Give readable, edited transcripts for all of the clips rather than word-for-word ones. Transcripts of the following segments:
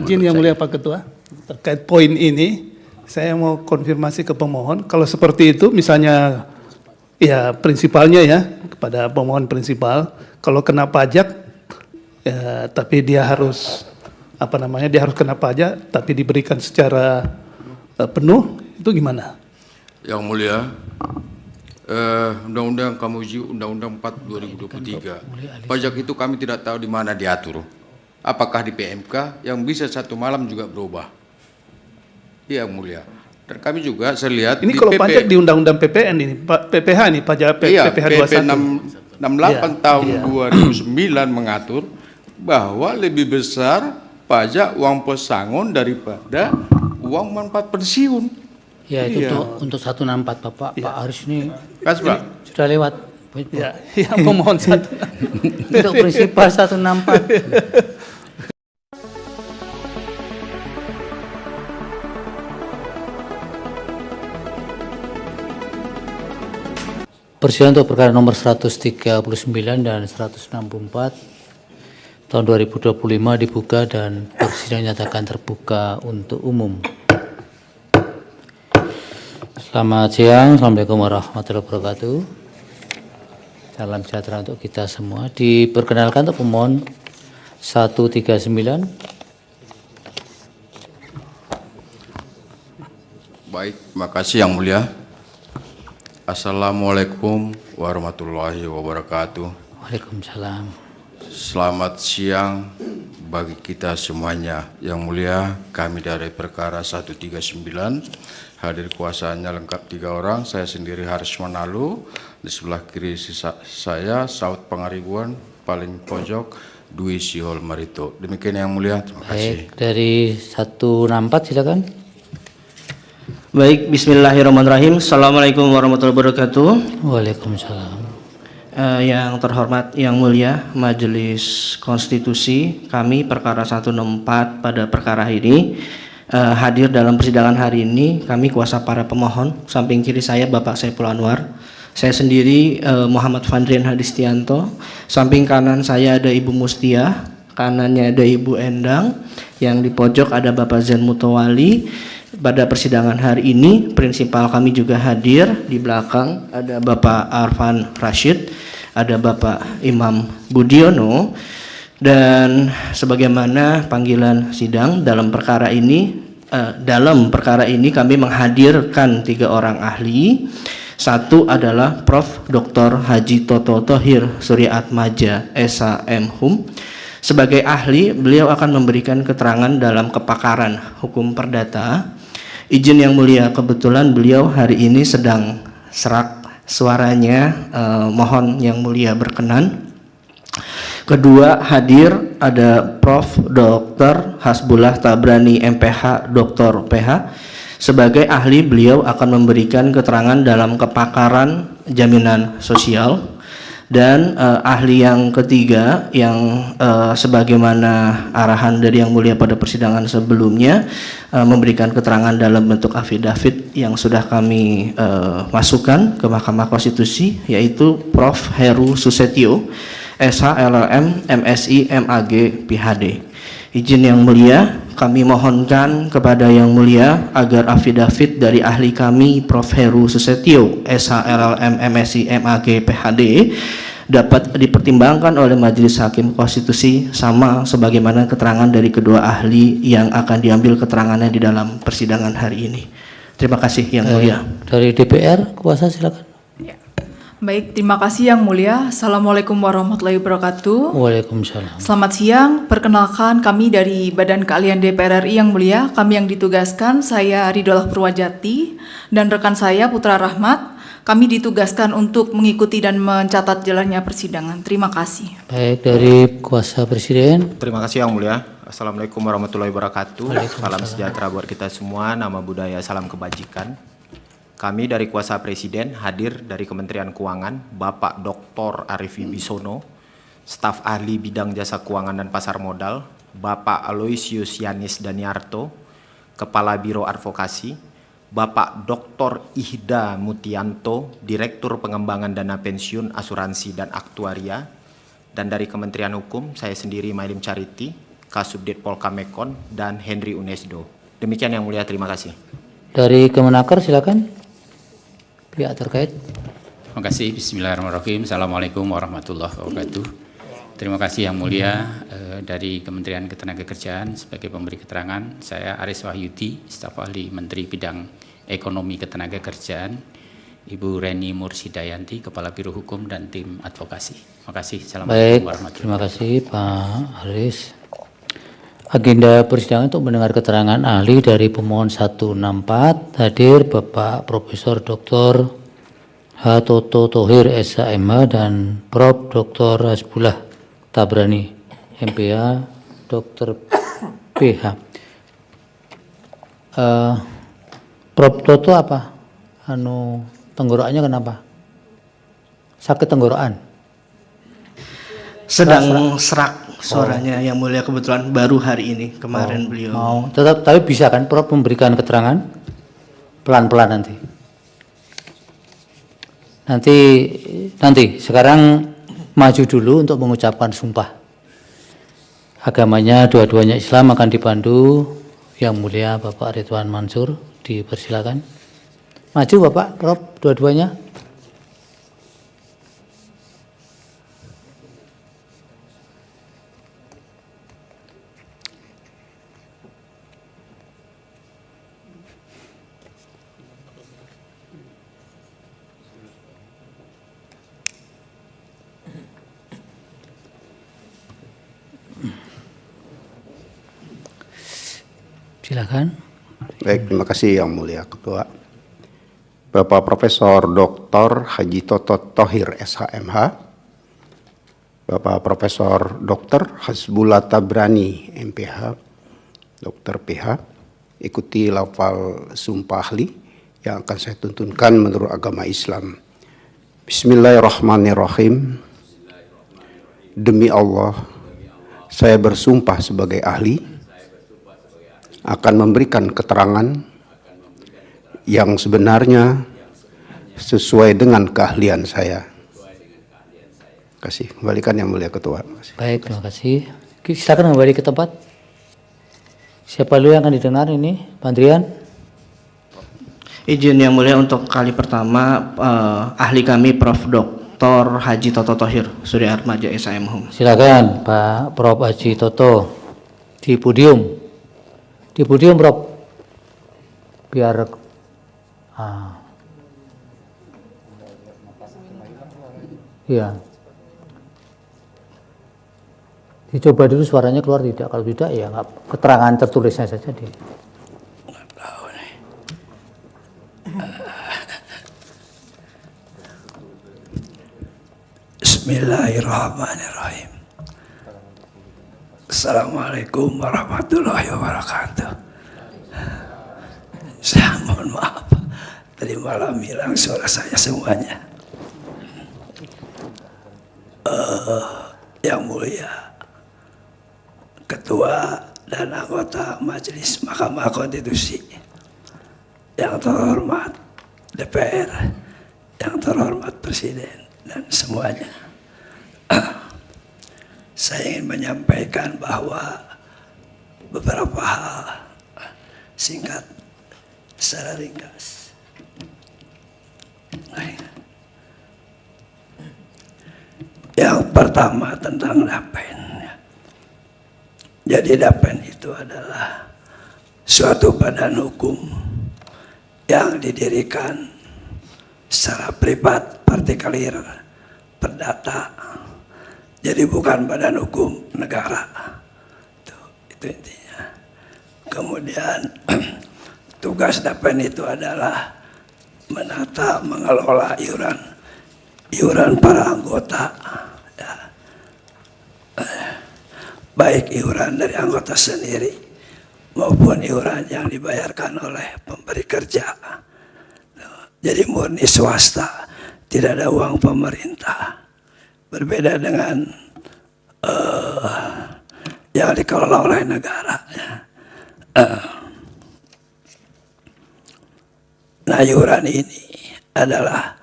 Izin yang mulia Pak Ketua, terkait poin ini, saya mau konfirmasi ke pemohon. Kalau seperti itu, misalnya, ya prinsipalnya ya, kepada pemohon prinsipal, kalau kena pajak, ya, tapi dia harus, dia harus kena pajak, tapi diberikan secara penuh, itu gimana? Yang mulia, Undang-Undang kami uji Undang-Undang 4 2023. Pajak itu kami tidak tahu di mana diatur. Apakah di PMK yang bisa satu malam juga berubah? Iya, yang mulia. Dan kami juga saya lihat ini di kalau pajak di Undang-Undang PPN ini, PPH ini, pajak PPH 21. 68 tahun 2009 mengatur bahwa lebih besar pajak uang pesangon daripada uang manfaat pensiun. Ya, itu untuk 164 Bapak. Pak Haris ini sudah lewat. Ya, pemohon satu. Untuk prinsipal 164. Persidangan untuk perkara nomor 139 dan 164 tahun 2025 dibuka dan persidangan nyatakan terbuka untuk umum. Selamat siang, Assalamualaikum warahmatullahi wabarakatuh. Salam sejahtera untuk kita semua. Diperkenalkan untuk pemohon 139. Baik, terima kasih yang mulia. Assalamualaikum warahmatullahi wabarakatuh. Waalaikumsalam. Selamat siang bagi kita semuanya. Yang mulia, kami dari perkara 139, hadir kuasanya lengkap 3 orang, saya sendiri Haris Manalu, di sebelah kiri saya Saud Pangaribuan, paling pojok Dwi Sihol Marito. Demikian yang mulia, terima kasih. Baik, dari 164 silakan. Baik, bismillahirrahmanirrahim. Assalamualaikum warahmatullahi wabarakatuh. Waalaikumsalam. Yang terhormat, yang mulia Majelis Konstitusi, kami perkara 164 pada perkara ini hadir dalam persidangan hari ini. Kami kuasa para pemohon. Samping kiri saya Bapak Saiful Anwar, saya sendiri Muhammad Fandrian Hadistianto. Samping kanan saya ada Ibu Mustiah, kanannya ada Ibu Endang, yang di pojok ada Bapak Zain Mutawali. Pada persidangan hari ini, prinsipal kami juga hadir. Di belakang ada Bapak Arfan Rashid, ada Bapak Imam Budiono, dan sebagaimana panggilan sidang dalam perkara ini, kami menghadirkan 3 orang ahli. Satu adalah Prof. Dr. Haji Toto Thohir Suryaatmaja SHM. Sebagai ahli, beliau akan memberikan keterangan dalam kepakaran hukum perdata. Izin yang mulia, kebetulan beliau hari ini sedang serak suaranya, mohon yang mulia berkenan. Kedua hadir ada Prof. Dr. Hasbullah Tabrani MPH Dr. PH. Sebagai ahli, beliau akan memberikan keterangan dalam kepakaran jaminan sosial. Dan ahli yang ketiga yang sebagaimana arahan dari yang mulia pada persidangan sebelumnya memberikan keterangan dalam bentuk afidavit yang sudah kami masukkan ke Mahkamah Konstitusi, yaitu Prof. Heru Susetio SH LLM MSI MAG PhD. Izin yang mulia, kami mohonkan kepada yang mulia agar afidavit dari ahli kami Prof. Heru Susetio SH LLM MSI MAG PhD dapat dipertimbangkan oleh Majelis Hakim Konstitusi sama sebagaimana keterangan dari kedua ahli yang akan diambil keterangannya di dalam persidangan hari ini. Terima kasih yang mulia. Dari DPR, kuasa silakan. Baik, terima kasih yang mulia. Assalamualaikum warahmatullahi wabarakatuh. Waalaikumsalam. Selamat siang, perkenalkan kami dari Badan Keahlian DPR RI yang mulia. Kami yang ditugaskan, saya Ridolah Purwajati dan rekan saya Putra Rahmat. Kami ditugaskan untuk mengikuti dan mencatat jalannya persidangan. Terima kasih. Baik, dari kuasa Presiden. Terima kasih yang mulia. Assalamualaikum warahmatullahi wabarakatuh. Salam sejahtera buat kita semua, nama budaya, salam kebajikan. Kami dari kuasa Presiden hadir dari Kementerian Keuangan, Bapak Dr. Arif Wibisono, staf ahli bidang jasa keuangan dan pasar modal, Bapak Aloysius Yanis Daniarto, Kepala Biro Advokasi, Bapak Dr. Ihda Mutianto, Direktur Pengembangan Dana Pensiun, Asuransi dan Aktuaria, dan dari Kementerian Hukum, saya sendiri Mailim Charity, Kasubdit Polkamekon, dan Henry Unesdo. Demikian Yang Mulia, terima kasih. Dari Kemenaker silakan. Pihak terkait. Terima kasih. Bismillahirrahmanirrahim. Assalamualaikum warahmatullahi wabarakatuh. Terima kasih Yang Mulia. Dari Kementerian Ketenagakerjaan sebagai pemberi keterangan, saya Aris Wahyudi, staf ahli Menteri Bidang Ekonomi Ketenagakerjaan, Ibu Reni Mursidayanti, Kepala Biro Hukum dan tim advokasi. Terima kasih. Assalamualaikum warahmatullahi Terima kasih Pak Aris. Agenda persidangan untuk mendengar keterangan ahli dari pemohon 164 hadir Bapak Profesor Dr. H. Toto Thohir SHMH dan Prof. Dr. Hasbullah Tabrani MPH Dr. PH. Prof. Toto apa? Tenggorokannya kenapa? Sakit tenggorokan? Sedang serak suaranya Yang Mulia, kebetulan baru hari ini, kemarin beliau. Mau, tetap, tapi bisa kan Prof memberikan keterangan pelan-pelan nanti sekarang maju dulu untuk mengucapkan sumpah. Agamanya dua-duanya Islam, akan dipandu Yang Mulia Bapak Ridwan Mansur. Dipersilakan. Maju Bapak Prof dua-duanya. Silakan. Baik, terima kasih Yang Mulia Ketua. Bapak Profesor Dr. Haji Toto Thohir SHMH, Bapak Profesor Dr. Hasbullah Tabrani MPH, Dr. PH, ikuti lafal sumpah ahli yang akan saya tuntunkan menurut agama Islam. Bismillahirrahmanirrahim. Demi Allah, saya bersumpah sebagai ahli akan memberikan keterangan yang sebenarnya sesuai dengan keahlian saya. Terima kasih. Kembalikan Yang Mulia Ketua. Baik, terima kasih. Silakan kembali ke tempat. Siapa dulu yang akan didengar ini? Pak Andrian? Izin Yang Mulia, untuk kali pertama ahli kami Prof. Dr. Haji Toto Thohir, Surya Atmaja SHMH. Silakan Pak Prof. Haji Toto di podium. Di podium Prof. Biar iya. Dicoba dulu suaranya keluar tidak. Kalau tidak ya nggak, keterangan tertulisnya saja di. Bismillahirrahmanirrahim. Assalamualaikum warahmatullahi wabarakatuh. Saya mohon maaf, tadi malam hilang suara saya semuanya. Yang Mulia Ketua dan anggota Majelis Mahkamah Konstitusi, yang terhormat DPR, yang terhormat Presiden, dan semuanya. Saya ingin menyampaikan bahwa beberapa hal singkat secara ringkas. Yang pertama tentang DAPEN. Jadi DAPEN itu adalah suatu badan hukum yang didirikan secara privat, partikulir, perdata. Jadi bukan badan hukum negara. Itu intinya. Kemudian tugas DAPEN itu adalah menata, mengelola iuran para anggota, ya. Baik iuran dari anggota sendiri maupun iuran yang dibayarkan oleh pemberi kerja. Jadi murni swasta, tidak ada uang pemerintah. Berbeda dengan yang dikelola oleh negara. Nah, iuran ini adalah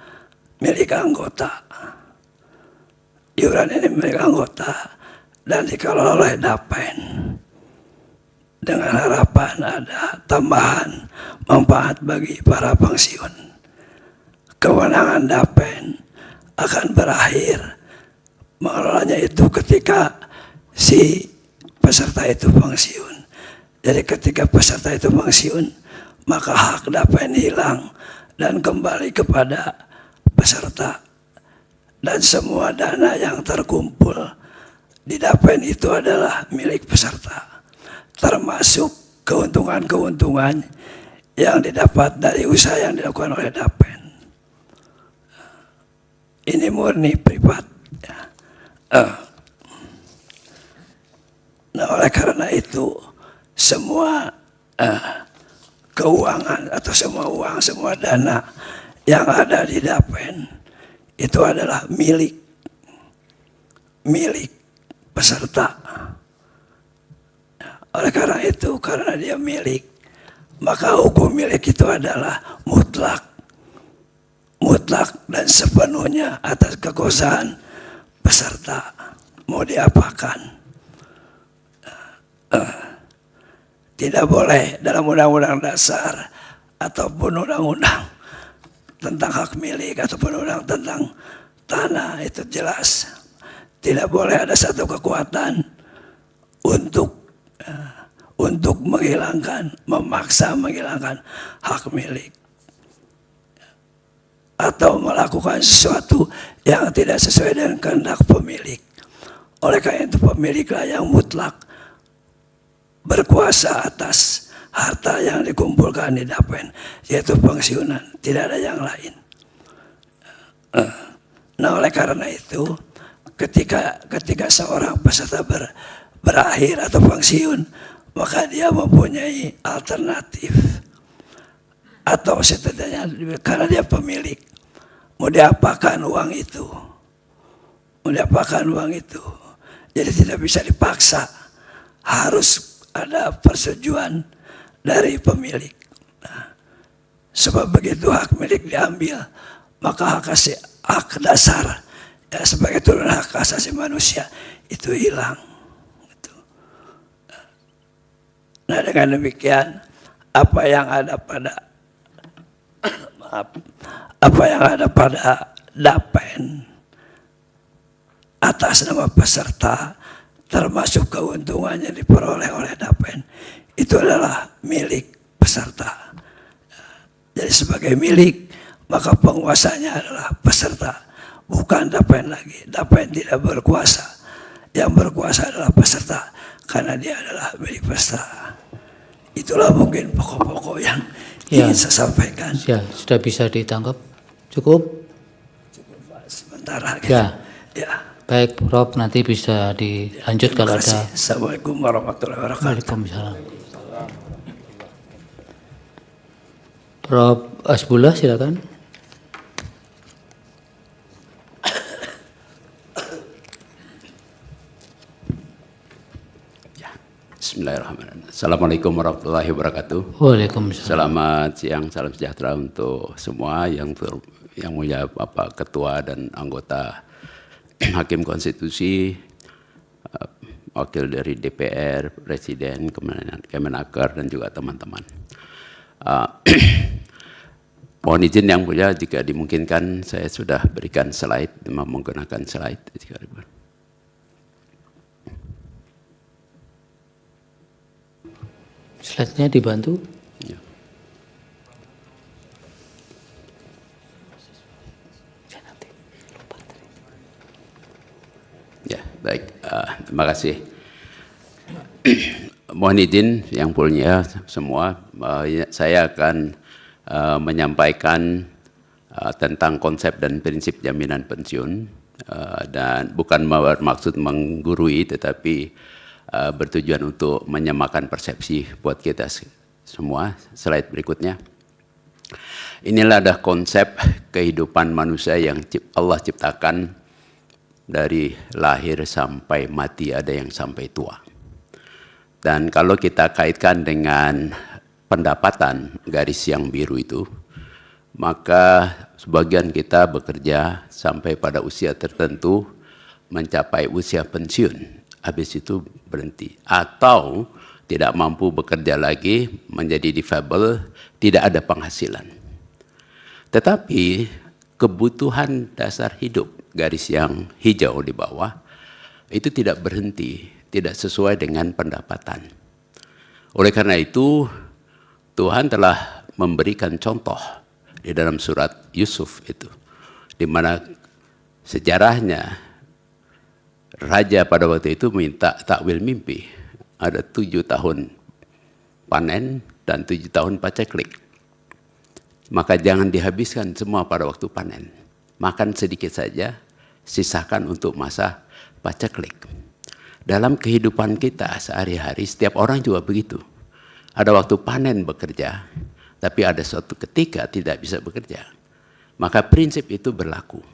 milik anggota. Iuran ini milik anggota dan dikelola oleh DAPEN. dengan harapan ada tambahan manfaat bagi para pensiun. Kewenangan Dapen akan berakhir mengelolanya itu ketika si peserta itu pensiun. Jadi ketika peserta itu pensiun, maka hak Dapen hilang dan kembali kepada peserta. Dan semua dana yang terkumpul di Dapen itu adalah milik peserta, termasuk keuntungan-keuntungan yang didapat dari usaha yang dilakukan oleh Dapen. Ini murni privat. Nah, oleh karena itu semua keuangan atau semua uang, semua dana yang ada di Dapen itu adalah milik peserta. Oleh karena itu, karena dia milik, maka hukum milik itu adalah mutlak dan sepenuhnya atas kekuasaan peserta. Mau diapakan? Tidak boleh dalam undang-undang dasar ataupun undang-undang tentang hak milik ataupun undang tentang tanah itu jelas tidak boleh ada satu kekuatan untuk memaksa menghilangkan hak milik atau melakukan sesuatu yang tidak sesuai dengan kehendak pemilik. Oleh karena itu pemiliklah yang mutlak berkuasa atas harta yang dikumpulkan di Dapen, yaitu pensiunan, tidak ada yang lain. Nah, oleh karena itu ketika seorang peserta berakhir atau pensiun, maka dia mempunyai alternatif atau setidaknya karena dia pemilik, mau diapakan uang itu, jadi tidak bisa dipaksa, harus ada persetujuan dari pemilik. Nah, sebab begitu hak milik diambil, maka hak dasar ya, sebagai turunan hak asasi manusia itu hilang. Nah, dengan demikian apa yang ada pada Dapen atas nama peserta termasuk keuntungan yang diperoleh oleh Dapen itu adalah milik peserta. Jadi sebagai milik, maka penguasanya adalah peserta, bukan Dapen lagi. Dapen tidak berkuasa, yang berkuasa adalah peserta karena dia adalah milik peserta. Itulah mungkin pokok-pokok yang ingin saya sampaikan. Ya, sudah bisa ditangkap? Cukup? Cukup Pak, sementara. Gitu. Ya. Baik, Prof, nanti bisa dilanjut kalau ada. Assalamualaikum warahmatullahi wabarakatuh. Waalaikumsalam. Prof. Hasbullah, silakan. Bismillahirrahmanirrahim. Assalamualaikum warahmatullahi wabarakatuh. Waalaikumsalam. Selamat siang, salam sejahtera untuk semua yang mulia Bapak Ketua dan anggota Hakim Konstitusi, wakil dari DPR, Presiden, Kemenaker, dan juga teman-teman. Mohon izin yang mulia jika dimungkinkan saya sudah berikan slide, menggunakan slide. Slide-nya dibantu. Ya. Ya, baik. Terima kasih. Mohon izin yang mulia semua, saya akan menyampaikan tentang konsep dan prinsip jaminan pensiun, dan bukan bermaksud menggurui, tetapi bertujuan untuk menyamakan persepsi buat kita semua. Slide berikutnya. Inilah ada konsep kehidupan manusia yang Allah ciptakan dari lahir sampai mati, ada yang sampai tua. Dan kalau kita kaitkan dengan pendapatan garis yang biru itu, maka sebagian kita bekerja sampai pada usia tertentu mencapai usia pensiun, habis itu berhenti. Atau tidak mampu bekerja lagi, menjadi difabel, tidak ada penghasilan. Tetapi kebutuhan dasar hidup, garis yang hijau di bawah, itu tidak berhenti, tidak sesuai dengan pendapatan. Oleh karena itu, Tuhan telah memberikan contoh di dalam surat Yusuf itu, di mana sejarahnya raja pada waktu itu minta takwil mimpi. Ada 7 tahun panen dan 7 tahun paceklik. Maka jangan dihabiskan semua pada waktu panen. Makan sedikit saja, sisakan untuk masa paceklik. Dalam kehidupan kita sehari-hari, setiap orang juga begitu. Ada waktu panen bekerja, tapi ada suatu ketika tidak bisa bekerja. Maka prinsip itu berlaku.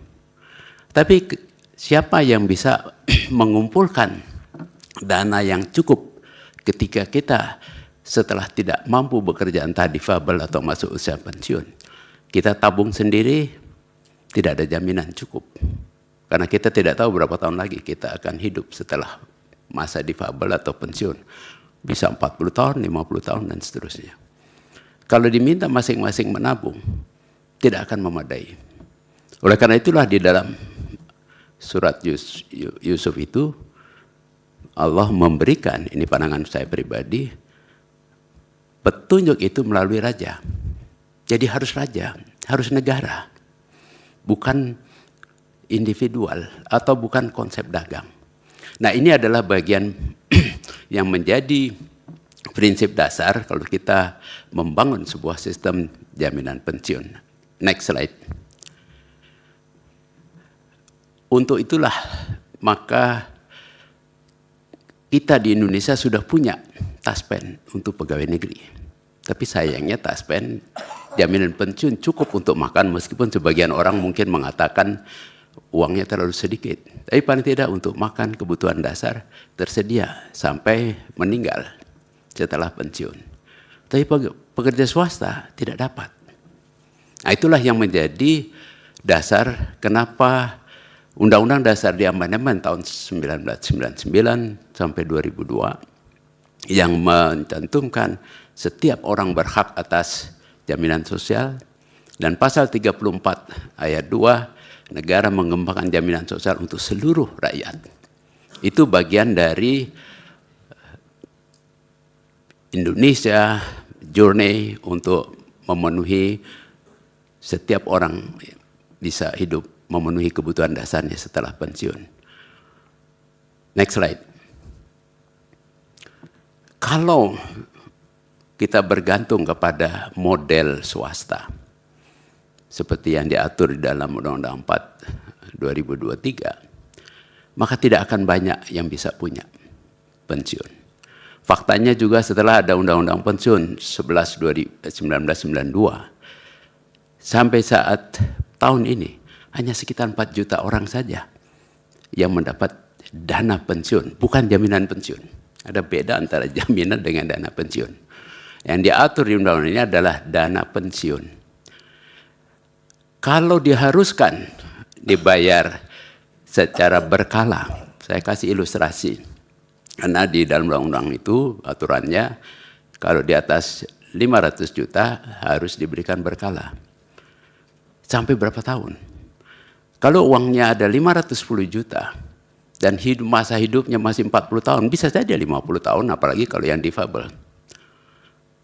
Tapi siapa yang bisa mengumpulkan dana yang cukup ketika kita setelah tidak mampu bekerja, entah difabel atau masuk usia pensiun, kita tabung sendiri, tidak ada jaminan cukup. Karena kita tidak tahu berapa tahun lagi kita akan hidup setelah masa difabel atau pensiun. Bisa 40 tahun, 50 tahun, dan seterusnya. Kalau diminta masing-masing menabung, tidak akan memadai. Oleh karena itulah di dalam surat Yusuf itu, Allah memberikan, ini pandangan saya pribadi, petunjuk itu melalui raja. Jadi harus raja, harus negara. Bukan individual atau bukan konsep dagang. Nah, ini adalah bagian yang menjadi prinsip dasar kalau kita membangun sebuah sistem jaminan pensiun. Next slide. Untuk itulah maka kita di Indonesia sudah punya taspen untuk pegawai negeri. Tapi sayangnya taspen jaminan pensiun cukup untuk makan, meskipun sebagian orang mungkin mengatakan uangnya terlalu sedikit. Tapi paling tidak untuk makan kebutuhan dasar tersedia sampai meninggal setelah pensiun. Tapi pekerja swasta tidak dapat. Nah, itulah yang menjadi dasar kenapa Undang-Undang Dasar di amandemen tahun 1999 sampai 2002 yang mencantumkan setiap orang berhak atas jaminan sosial, dan pasal 34 ayat 2, negara mengembangkan jaminan sosial untuk seluruh rakyat. Itu bagian dari Indonesia journey untuk memenuhi setiap orang bisa hidup memenuhi kebutuhan dasarnya setelah pensiun. Next slide. Kalau kita bergantung kepada model swasta, seperti yang diatur di dalam Undang-Undang 4 2023, maka tidak akan banyak yang bisa punya pensiun. Faktanya juga setelah ada Undang-Undang Pensiun 11 1992, sampai saat tahun ini, hanya sekitar 4 juta orang saja yang mendapat dana pensiun, bukan jaminan pensiun. Ada beda antara jaminan dengan dana pensiun. Yang diatur di undang-undang ini adalah dana pensiun. Kalau diharuskan dibayar secara berkala, saya kasih ilustrasi. Karena di dalam undang-undang itu aturannya, kalau di atas 500 juta harus diberikan berkala. Sampai berapa tahun? Kalau uangnya ada 510 juta dan masa hidupnya masih 40 tahun, bisa saja 50 tahun, apalagi kalau yang difabel.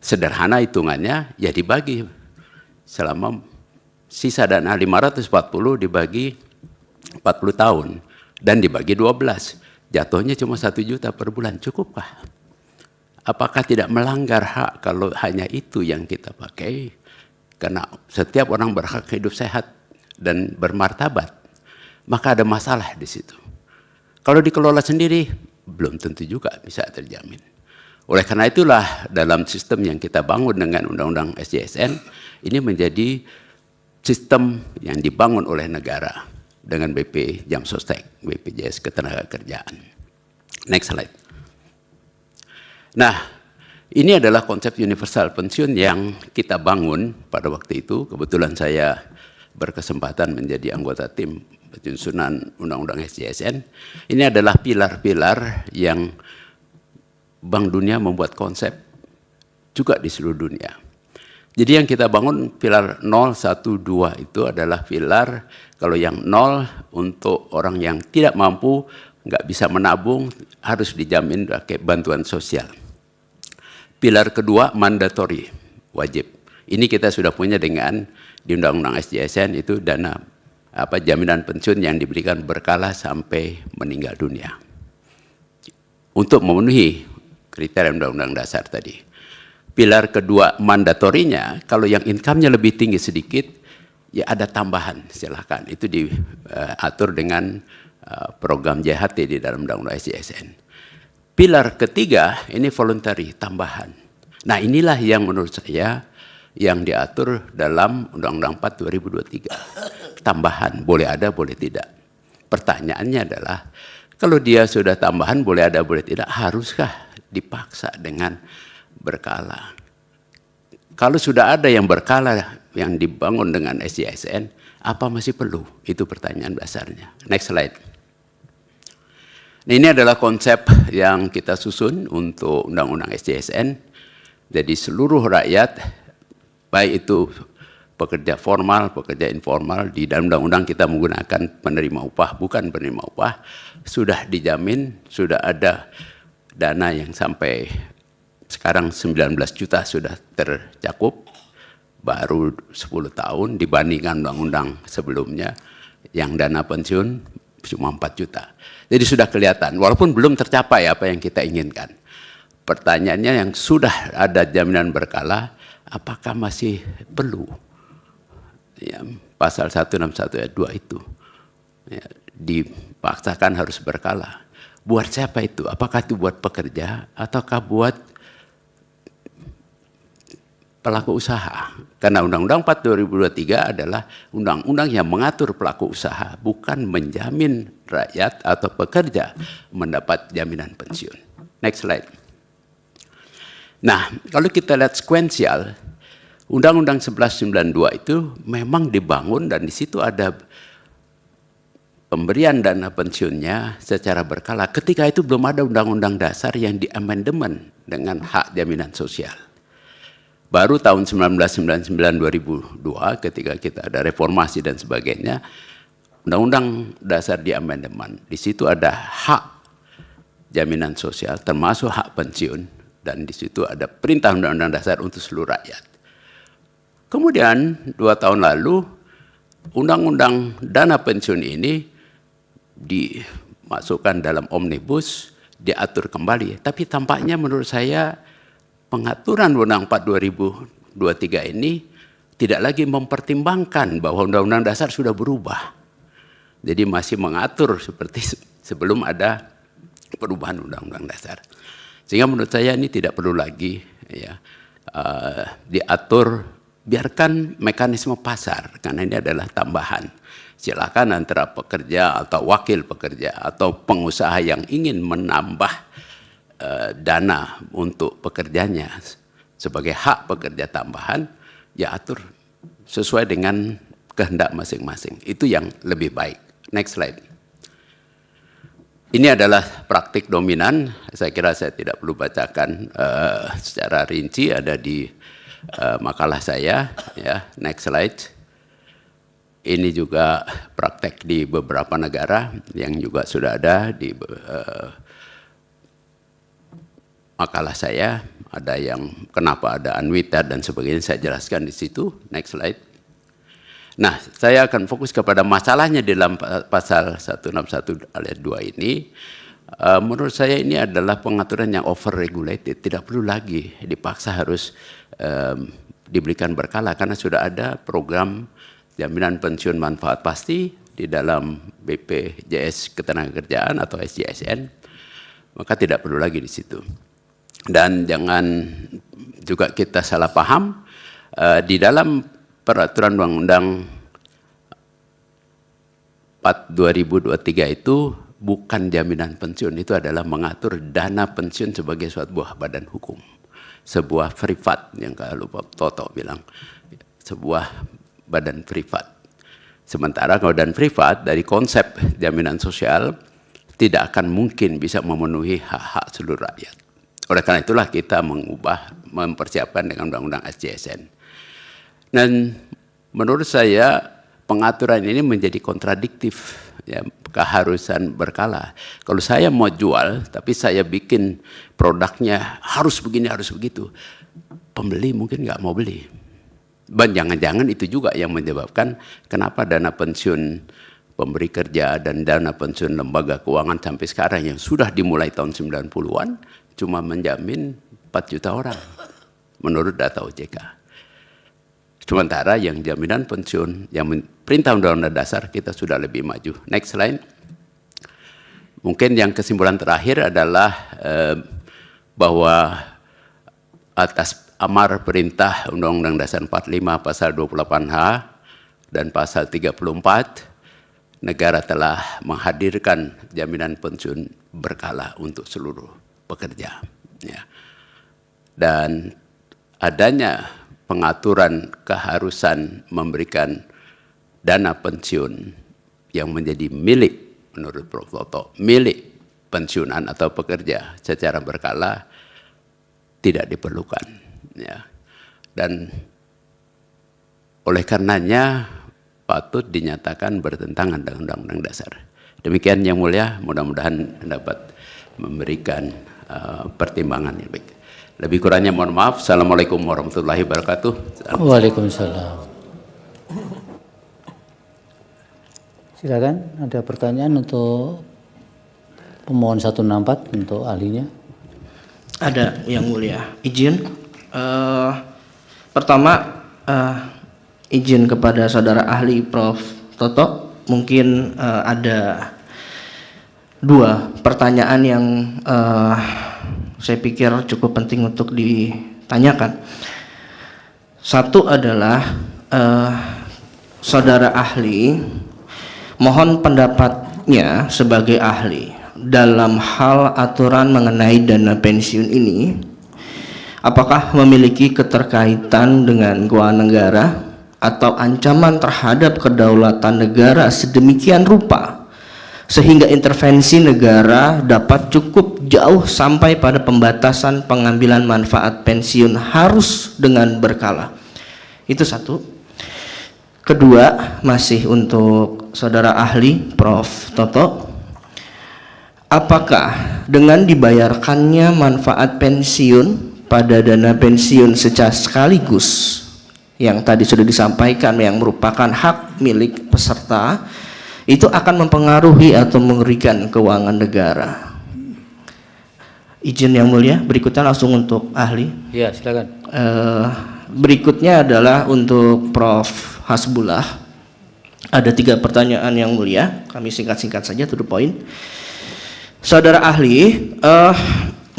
Sederhana hitungannya, ya dibagi selama sisa dana 540 dibagi 40 tahun dan dibagi 12. Jatuhnya cuma 1 juta per bulan, cukupkah? Apakah tidak melanggar hak kalau hanya itu yang kita pakai? Karena setiap orang berhak hidup sehat dan bermartabat, maka ada masalah di situ. Kalau dikelola sendiri, belum tentu juga bisa terjamin. Oleh karena itulah dalam sistem yang kita bangun dengan Undang-Undang SJSN, ini menjadi sistem yang dibangun oleh negara dengan BP Jamsostek, BPJS Ketenagakerjaan. Next slide. Nah, ini adalah konsep universal pensiun yang kita bangun pada waktu itu. Kebetulan saya berkesempatan menjadi anggota tim penyusunan Undang-Undang SJSN. Ini adalah pilar-pilar yang Bank Dunia membuat konsep juga di seluruh dunia. Jadi yang kita bangun pilar 0, 1, 2 itu adalah pilar kalau yang 0 untuk orang yang tidak mampu, nggak bisa menabung, harus dijamin pakai bantuan sosial. Pilar kedua mandatory, wajib. Ini kita sudah punya dengan di Undang-Undang SJSN itu dana jaminan pensiun yang diberikan berkala sampai meninggal dunia. Untuk memenuhi kriteria Undang-Undang Dasar tadi. Pilar kedua mandatorinya, kalau yang income-nya lebih tinggi sedikit, ya ada tambahan, silakan. Itu diatur dengan program JHT di dalam Undang-Undang SJSN. Pilar ketiga, ini voluntary, tambahan. Nah inilah yang menurut saya yang diatur dalam Undang-Undang 4 2023. Tambahan, boleh ada, boleh tidak. Pertanyaannya adalah, kalau dia sudah tambahan, boleh ada, boleh tidak, haruskah dipaksa dengan berkala? Kalau sudah ada yang berkala yang dibangun dengan SJSN, apa masih perlu? Itu pertanyaan dasarnya. Next slide. Nah, ini adalah konsep yang kita susun untuk Undang-Undang SJSN. Jadi seluruh rakyat, baik itu pekerja formal, pekerja informal, di dalam undang-undang kita menggunakan penerima upah, bukan penerima upah, sudah dijamin, sudah ada dana yang sampai sekarang 19 juta sudah tercakup, baru 10 tahun dibandingkan undang-undang sebelumnya yang dana pensiun cuma 4 juta. Jadi sudah kelihatan, walaupun belum tercapai apa yang kita inginkan. Pertanyaannya yang sudah ada jaminan berkala, apakah masih perlu? Ya, pasal 161 ayat 2 itu ya, dipaksakan harus berkala. Buat siapa itu? Apakah itu buat pekerja ataukah buat pelaku usaha? Karena Undang-Undang 4 2023 adalah undang-undang yang mengatur pelaku usaha, bukan menjamin rakyat atau pekerja mendapat jaminan pensiun. Next slide. Nah, kalau kita lihat sekuensial, Undang-Undang 1192 itu memang dibangun dan di situ ada pemberian dana pensiunnya secara berkala. Ketika itu belum ada Undang-Undang Dasar yang diamandemen dengan hak jaminan sosial. Baru tahun 1999-2002 ketika kita ada reformasi dan sebagainya, Undang-Undang Dasar diamandemen. Di situ ada hak jaminan sosial termasuk hak pensiun dan di situ ada perintah Undang-Undang Dasar untuk seluruh rakyat. Kemudian 2 tahun lalu Undang-Undang Dana Pensiun ini dimasukkan dalam omnibus, diatur kembali. Tapi tampaknya menurut saya pengaturan Undang-Undang 4 2023 ini tidak lagi mempertimbangkan bahwa Undang-Undang Dasar sudah berubah. Jadi masih mengatur seperti sebelum ada perubahan Undang-Undang Dasar. Sehingga menurut saya ini tidak perlu lagi ya, diatur, biarkan mekanisme pasar, karena ini adalah tambahan. Silakan antara pekerja atau wakil pekerja atau pengusaha yang ingin menambah dana untuk pekerjanya sebagai hak pekerja tambahan, ya atur sesuai dengan kehendak masing-masing. Itu yang lebih baik. Next slide. Ini adalah praktik dominan. Saya kira saya tidak perlu bacakan secara rinci, ada di makalah saya. Ya, next slide. Ini juga praktek di beberapa negara yang juga sudah ada di makalah saya. Ada yang kenapa ada annuitas dan sebagainya, saya jelaskan di situ. Next slide. Nah, saya akan fokus kepada masalahnya di dalam pasal 161 ayat 2 ini. Menurut saya ini adalah pengaturan yang over regulated, tidak perlu lagi dipaksa harus diberikan berkala karena sudah ada program jaminan pensiun manfaat pasti di dalam BPJS Ketenagakerjaan atau SJSN, maka tidak perlu lagi di situ. Dan jangan juga kita salah paham, di dalam peraturan Undang-Undang 4 2023 itu bukan jaminan pensiun, itu adalah mengatur dana pensiun sebagai suatu buah badan hukum. Sebuah privat, yang kalau Pak Toto bilang, sebuah badan privat. Sementara kalau badan privat dari konsep jaminan sosial tidak akan mungkin bisa memenuhi hak-hak seluruh rakyat. Oleh karena itulah kita mempersiapkan dengan Undang-Undang SJSN. Dan menurut saya pengaturan ini menjadi kontradiktif, ya, keharusan berkala. Kalau saya mau jual, tapi saya bikin produknya harus begini, harus begitu, pembeli mungkin nggak mau beli. Dan jangan-jangan itu juga yang menyebabkan kenapa dana pensiun pemberi kerja dan dana pensiun lembaga keuangan sampai sekarang yang sudah dimulai tahun 90-an cuma menjamin 4 juta orang menurut data OJK. Sementara yang jaminan pensiun, yang perintah Undang-Undang Dasar kita sudah lebih maju. Next slide. Mungkin yang kesimpulan terakhir adalah bahwa atas amar perintah Undang-Undang Dasar 45 pasal 28H dan pasal 34, negara telah menghadirkan jaminan pensiun berkala untuk seluruh pekerja. Ya. Dan adanya pengaturan keharusan memberikan dana pensiun yang menjadi milik, menurut Prof. Toto, milik pensiunan atau pekerja secara berkala tidak diperlukan. Ya. Dan oleh karenanya patut dinyatakan bertentangan dengan Undang-Undang Dasar. Demikian Yang Mulia, mudah-mudahan dapat memberikan pertimbangan yang baik. Lebih kurangnya mohon maaf. Assalamualaikum warahmatullahi wabarakatuh. Waalaikumsalam. Silakan, ada pertanyaan untuk pemohon 164 untuk ahlinya? Ada, Yang Mulia. Izin. Pertama, izin kepada saudara ahli Prof. Toto. Mungkin ada 2 pertanyaan yang saya pikir cukup penting untuk ditanyakan. Satu adalah saudara ahli, mohon pendapatnya sebagai ahli dalam hal aturan mengenai dana pensiun ini, apakah memiliki keterkaitan dengan keuangan negara atau ancaman terhadap kedaulatan negara sedemikian rupa sehingga intervensi negara dapat cukup jauh sampai pada pembatasan pengambilan manfaat pensiun harus dengan berkala. Itu satu. Kedua, masih untuk saudara ahli Prof. Toto, apakah dengan dibayarkannya manfaat pensiun pada dana pensiun secara sekaligus yang tadi sudah disampaikan yang merupakan hak milik peserta, itu akan mempengaruhi atau mengerikan keuangan negara? Izin Yang Mulia, berikutnya langsung untuk ahli. Ya, silakan. Berikutnya adalah untuk Prof. Hasbullah. Ada 3 pertanyaan Yang Mulia, kami singkat-singkat saja to the point. Saudara ahli,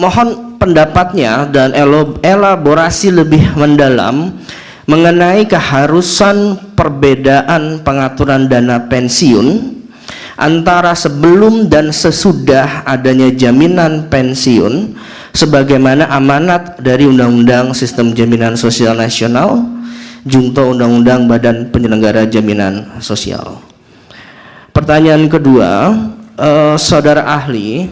mohon pendapatnya dan elaborasi lebih mendalam mengenai keharusan perbedaan pengaturan dana pensiun antara sebelum dan sesudah adanya jaminan pensiun sebagaimana amanat dari Undang-Undang Sistem Jaminan Sosial Nasional junto Undang-Undang Badan Penyelenggara Jaminan Sosial. Pertanyaan kedua, saudara ahli,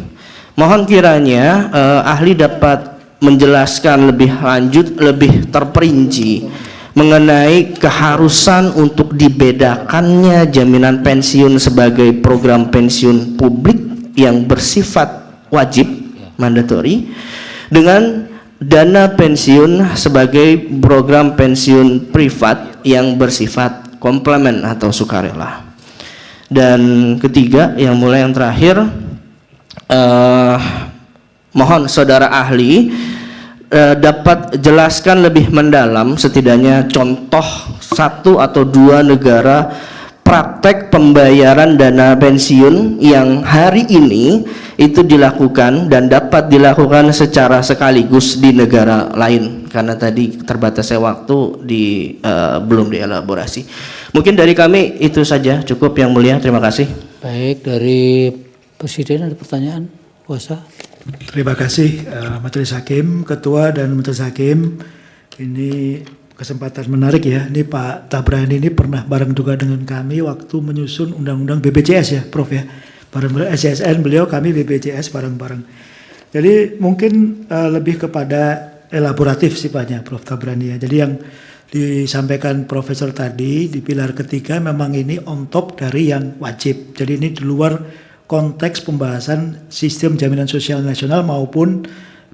mohon kiranya ahli dapat menjelaskan lebih lanjut, lebih terperinci mengenai keharusan untuk dibedakannya jaminan pensiun sebagai program pensiun publik yang bersifat wajib, mandatory, dengan dana pensiun sebagai program pensiun privat yang bersifat komplemen atau sukarela. Dan ketiga, yang mulai yang terakhir, mohon saudara ahli dapat jelaskan lebih mendalam setidaknya contoh 1 atau 2 negara praktek pembayaran dana pensiun yang hari ini itu dilakukan dan dapat dilakukan secara sekaligus di negara lain, karena tadi terbatasnya waktu belum dielaborasi. Mungkin dari kami itu saja, cukup Yang Mulia, terima kasih. Baik, dari Presiden ada pertanyaan, kuasa. Terima kasih Majelis Hakim, Ketua dan Majelis Hakim. Ini kesempatan menarik ya. Ini Pak Tabrani ini pernah bareng juga dengan kami waktu menyusun Undang-Undang BPJS ya, Prof ya. Bareng SJSN beliau, kami BPJS bareng-bareng. Jadi mungkin lebih kepada elaboratif sifatnya Prof. Tabrani ya. Jadi yang disampaikan Profesor tadi di pilar ketiga memang ini on top dari yang wajib. Jadi ini di luar konteks pembahasan sistem jaminan sosial nasional maupun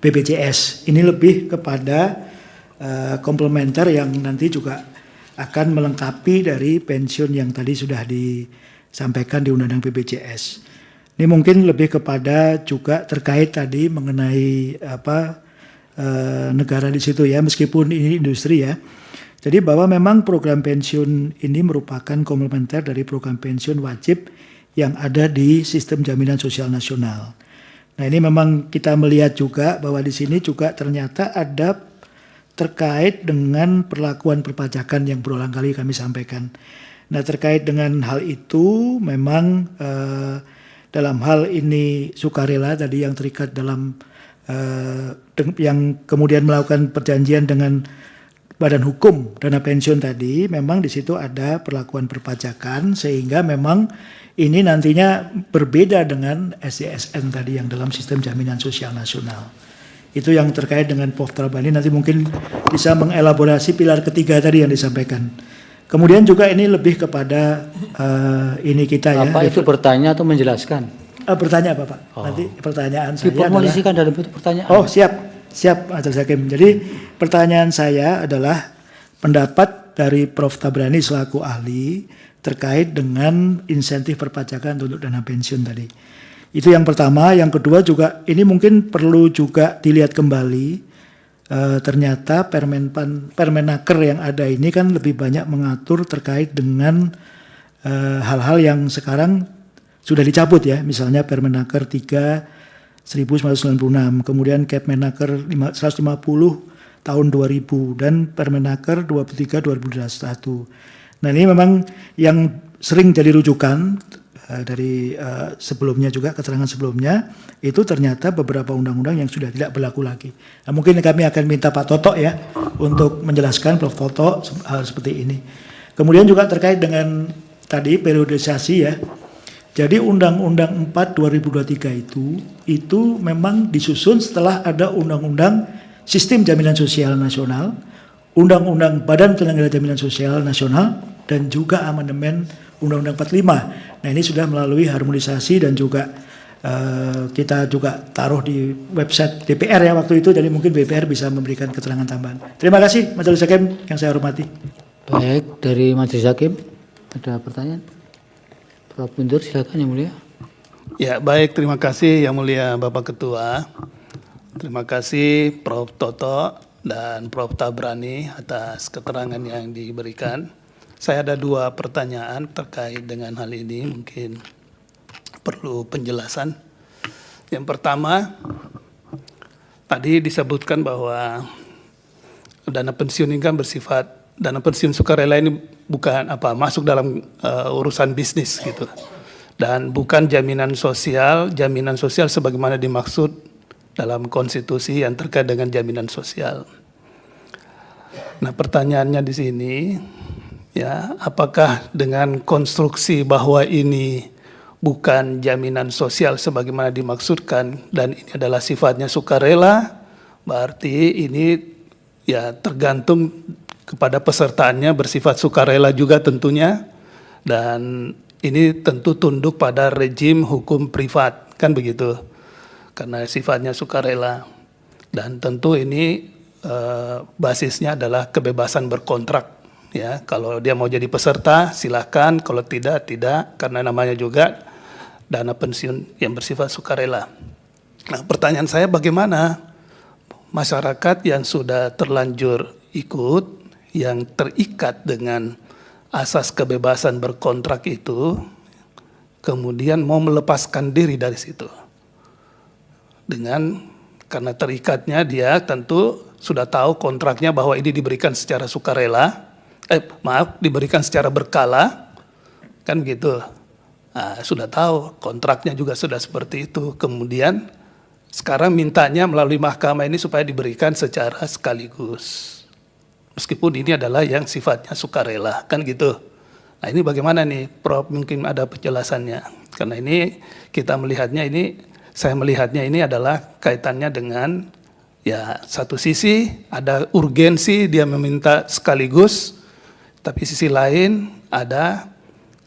BPJS. Ini lebih kepada komplementer yang nanti juga akan melengkapi dari pensiun yang tadi sudah disampaikan di Undang-Undang BPJS. Ini mungkin lebih kepada juga terkait tadi mengenai negara di situ ya, meskipun ini industri ya. Jadi bahwa memang program pensiun ini merupakan komplementer dari program pensiun wajib yang ada di sistem jaminan sosial nasional. Nah ini memang kita melihat juga bahwa di sini juga ternyata ada terkait dengan perlakuan perpajakan yang berulang kali kami sampaikan. Nah terkait dengan hal itu memang dalam hal ini sukarela tadi yang terikat dalam yang kemudian melakukan perjanjian dengan badan hukum dana pensiun tadi, memang di situ ada perlakuan perpajakan sehingga memang ini nantinya berbeda dengan SJSN tadi yang dalam sistem jaminan sosial nasional. Itu yang terkait dengan Prof. Tabrani, nanti mungkin bisa mengelaborasi pilar ketiga tadi yang disampaikan. Kemudian juga ini lebih kepada ini kita ya. Bapak itu bertanya atau menjelaskan? Bertanya Bapak. Nanti pertanyaan saya diformulasikan dalam bentuk pertanyaan. Oh siap Majelis Hakim. Jadi pertanyaan saya adalah pendapat dari Prof. Tabrani selaku ahli terkait dengan insentif perpajakan untuk dana pensiun tadi. Itu yang pertama. Yang kedua juga ini mungkin perlu juga dilihat kembali. Ternyata Permenaker yang ada ini kan lebih banyak mengatur terkait dengan hal-hal yang sekarang sudah dicabut ya. Misalnya Permenaker 3/1996, kemudian Kepmenaker 150 tahun 2000 dan Permenaker 23 2021. Nah ini memang yang sering jadi rujukan dari sebelumnya juga, keterangan sebelumnya itu ternyata beberapa undang-undang yang sudah tidak berlaku lagi. Nah, mungkin kami akan minta Pak Toto ya untuk menjelaskan, Prof. Toto, hal seperti ini. Kemudian juga terkait dengan tadi periodisasi ya. Jadi Undang-Undang 4 2023 itu memang disusun setelah ada Undang-Undang Sistem Jaminan Sosial Nasional, Undang-Undang Badan Penyelenggara Jaminan Sosial Nasional, dan juga amandemen Undang-Undang 45. Nah ini sudah melalui harmonisasi dan juga kita juga taruh di website DPR ya waktu itu, jadi mungkin DPR bisa memberikan keterangan tambahan. Terima kasih Majelis Hakim yang saya hormati. Baik, dari Majelis Hakim ada pertanyaan? Prof. Guntur silakan Yang Mulia. Ya baik, terima kasih Yang Mulia Bapak Ketua. Terima kasih Prof. Toto dan Prof. Tabrani atas keterangan yang diberikan. Saya ada 2 pertanyaan terkait dengan hal ini, mungkin perlu penjelasan. Yang pertama, tadi disebutkan bahwa dana pensiun ini kan bersifat, dana pensiun sukarela ini bukan masuk dalam urusan bisnis gitu. Dan bukan jaminan sosial sebagaimana dimaksud dalam konstitusi yang terkait dengan jaminan sosial. Nah, pertanyaannya di sini ya, apakah dengan konstruksi bahwa ini bukan jaminan sosial sebagaimana dimaksudkan dan ini adalah sifatnya sukarela, berarti ini ya tergantung kepada pesertaannya bersifat sukarela juga tentunya, dan ini tentu tunduk pada rejim hukum privat, kan begitu, karena sifatnya sukarela. Dan tentu ini basisnya adalah kebebasan berkontrak. Ya, kalau dia mau jadi peserta silakan, kalau tidak, karena namanya juga dana pensiun yang bersifat sukarela. Nah, pertanyaan saya bagaimana masyarakat yang sudah terlanjur ikut, yang terikat dengan asas kebebasan berkontrak itu, kemudian mau melepaskan diri dari situ. Karena terikatnya dia tentu sudah tahu kontraknya bahwa ini diberikan secara sukarela, diberikan secara berkala, kan gitu. Nah, sudah tahu kontraknya juga sudah seperti itu. Kemudian sekarang mintanya melalui mahkamah ini supaya diberikan secara sekaligus. Meskipun ini adalah yang sifatnya sukarela, kan gitu. Nah ini bagaimana nih Prof, mungkin ada penjelasannya. Karena ini kita melihatnya ini saya melihatnya ini adalah kaitannya dengan ya satu sisi ada urgensi dia meminta sekaligus, tapi sisi lain ada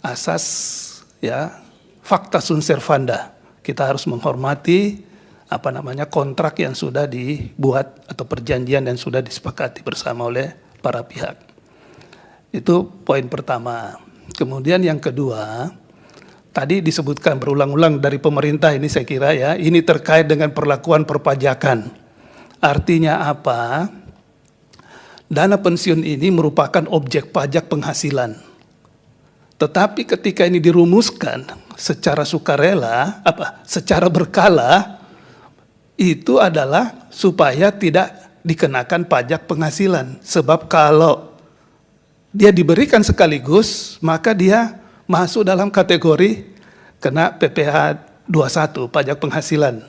asas ya fakta sunt servanda. Kita harus menghormati kontrak yang sudah dibuat atau perjanjian yang sudah disepakati bersama oleh para pihak. Itu poin pertama. Kemudian yang kedua, tadi disebutkan berulang-ulang dari pemerintah ini saya kira ya, ini terkait dengan perlakuan perpajakan. Artinya apa? Dana pensiun ini merupakan objek pajak penghasilan. Tetapi ketika ini dirumuskan secara sukarela, secara berkala, itu adalah supaya tidak dikenakan pajak penghasilan. Sebab kalau dia diberikan sekaligus, maka dia masuk dalam kategori kena PPh 21, pajak penghasilan.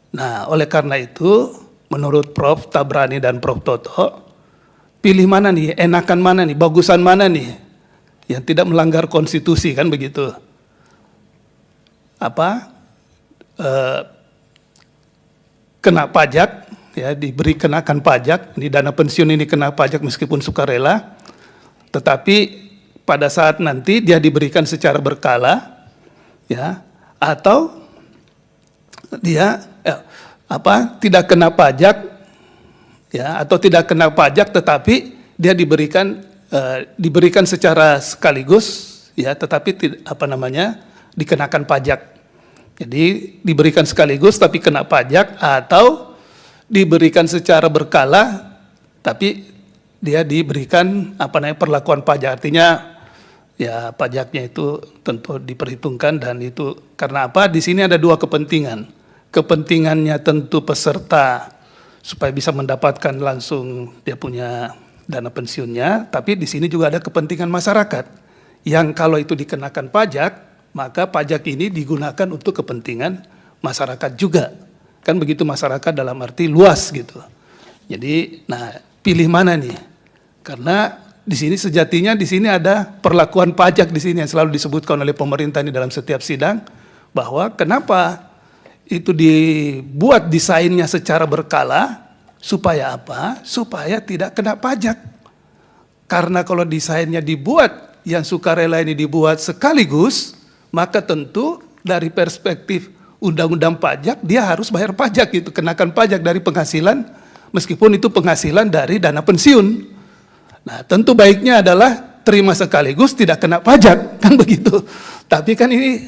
Nah, oleh karena itu, menurut Prof. Tabrani dan Prof. Toto, pilih mana nih, enakan mana nih, bagusan mana nih, yang tidak melanggar konstitusi, kan begitu. Kena pajak, ya diberi kenakan pajak, ini dana pensiun ini kena pajak meskipun sukarela, tetapi pada saat nanti dia diberikan secara berkala, ya, atau dia tidak kena pajak, ya, atau tidak kena pajak, tetapi dia diberikan secara sekaligus, ya, tetapi dikenakan pajak. Jadi diberikan sekaligus tapi kena pajak, atau diberikan secara berkala tapi dia diberikan perlakuan pajak. Artinya ya pajaknya itu tentu diperhitungkan, dan itu karena apa? Di sini ada dua kepentingan. Kepentingannya tentu peserta supaya bisa mendapatkan langsung dia punya dana pensiunnya, tapi di sini juga ada kepentingan masyarakat yang kalau itu dikenakan pajak, maka pajak ini digunakan untuk kepentingan masyarakat juga. Kan begitu, masyarakat dalam arti luas gitu. Jadi, nah, pilih mana nih? Karena di sini sejatinya di sini ada perlakuan pajak di sini yang selalu disebutkan oleh pemerintah ini dalam setiap sidang, bahwa kenapa itu dibuat desainnya secara berkala, supaya apa? Supaya tidak kena pajak. Karena kalau desainnya dibuat, yang sukarela ini dibuat sekaligus, maka tentu dari perspektif undang-undang pajak, dia harus bayar pajak gitu, kenakan pajak dari penghasilan, meskipun itu penghasilan dari dana pensiun. Nah, tentu baiknya adalah terima sekaligus, tidak kena pajak, kan begitu. Tapi kan ini,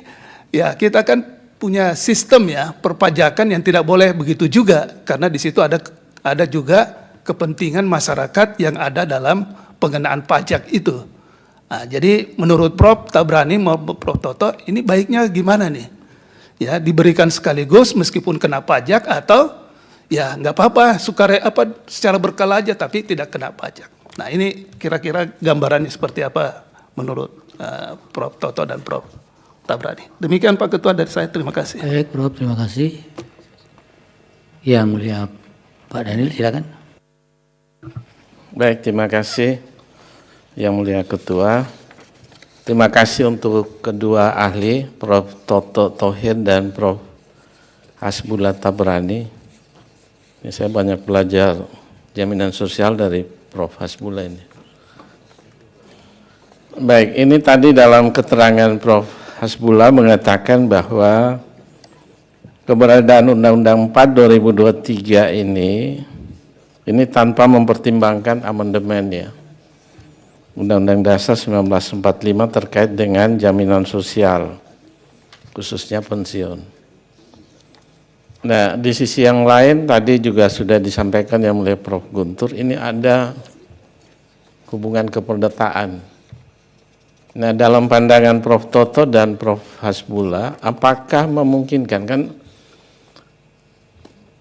ya kita kan punya sistem ya, perpajakan yang tidak boleh begitu juga, karena di situ ada juga kepentingan masyarakat yang ada dalam pengenaan pajak itu. Nah, jadi menurut Prof. Tabrani maupun Prof. Toto, ini baiknya gimana nih? Ya, diberikan sekaligus meskipun kena pajak, atau ya nggak apa-apa secara berkala aja tapi tidak kena pajak. Nah, ini kira-kira gambarannya seperti apa menurut Prof. Toto dan Prof. Tabrani. Demikian Pak Ketua dari saya, terima kasih. Baik, Prof, terima kasih. Yang mulia Pak Daniel, silakan. Baik, terima kasih Yang mulia Ketua. Terima kasih untuk kedua ahli, Prof. Toto Thohir dan Prof. Hasbullah Tabrani. Ini saya banyak belajar jaminan sosial dari Prof. Hasbullah ini. Baik, ini tadi dalam keterangan Prof. Hasbullah mengatakan bahwa keberadaan Undang-Undang 4 2023 ini tanpa mempertimbangkan amandemen ya. Undang-Undang Dasar 1945 terkait dengan jaminan sosial, khususnya pensiun. Nah, di sisi yang lain tadi juga sudah disampaikan yang oleh Prof. Guntur, ini ada hubungan keperdataan. Nah, dalam pandangan Prof. Toto dan Prof. Hasbullah, apakah memungkinkan, kan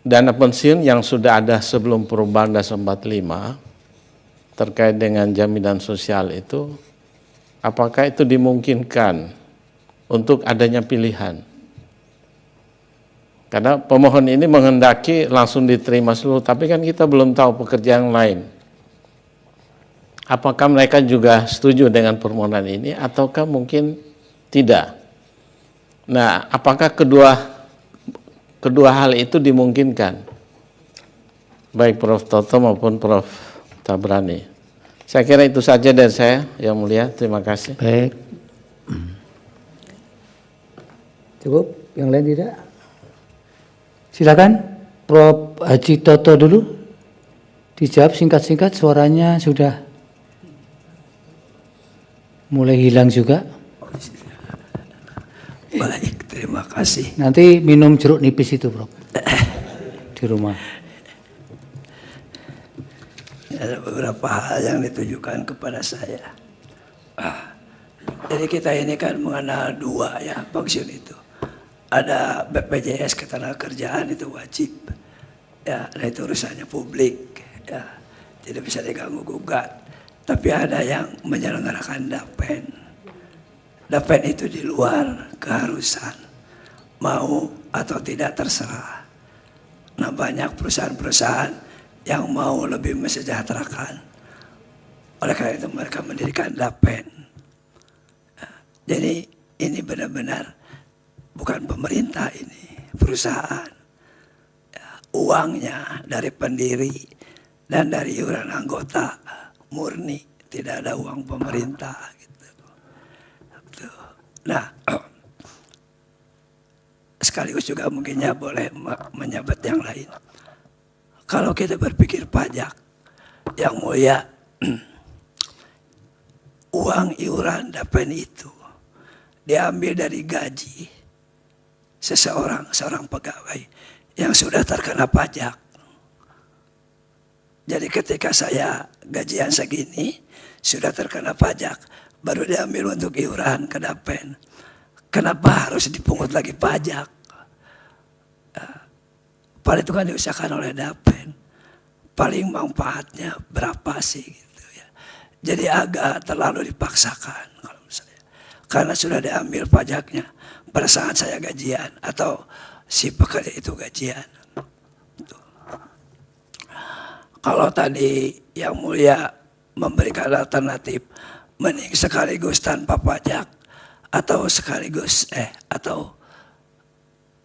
dana pensiun yang sudah ada sebelum perubahan Dasar 45 terkait dengan jaminan sosial itu, apakah itu dimungkinkan untuk adanya pilihan? Karena pemohon ini menghendaki langsung diterima seluruh, tapi kan kita belum tahu pekerjaan lain. Apakah mereka juga setuju dengan permohonan ini ataukah mungkin tidak? Nah, apakah kedua kedua hal itu dimungkinkan, baik Prof. Toto maupun Prof. Tabrani. Saya kira itu saja dari saya, Yang Mulia. Terima kasih. Baik. Cukup? Yang lain tidak? Silakan Prof. Haji Toto dulu. Dijawab singkat-singkat, suaranya sudah mulai hilang juga. Baik, terima kasih. Nanti minum jeruk nipis itu, Prof. Di rumah. Ada beberapa hal yang ditujukan kepada saya. Jadi kita ini kan mengenal dua ya pensiun itu. Ada BPJS Ketenagakerjaan itu wajib. Ya, nah itu urusannya publik. Ya, tidak bisa diganggu gugat. Tapi ada yang menyelenggarakan DAPEN. DAPEN itu di luar keharusan. Mau atau tidak terserah. Nah banyak perusahaan-perusahaan yang mau lebih mesejahterakan. Oleh karena itu mereka mendirikan DAPEN. Jadi ini benar-benar bukan pemerintah ini, perusahaan. Uangnya dari pendiri dan dari iuran anggota murni, tidak ada uang pemerintah. Gitu. Nah, sekaligus juga mungkinnya boleh menyabet yang lain. Kalau kita berpikir pajak, Yang Mulia, uang iuran DAPEN itu diambil dari gaji seorang pegawai yang sudah terkena pajak. Jadi ketika saya gajian segini, sudah terkena pajak, baru diambil untuk iuran ke DAPEN. Kenapa harus dipungut lagi pajak? Paling itu kan diusahakan oleh DAPEN. Paling manfaatnya berapa sih gitu ya. Jadi agak terlalu dipaksakan kalau menurut saya. Karena sudah diambil pajaknya pada saat saya gajian atau si pekerja itu gajian. Kalau tadi Yang Mulia memberikan alternatif mending sekaligus tanpa pajak atau sekaligus atau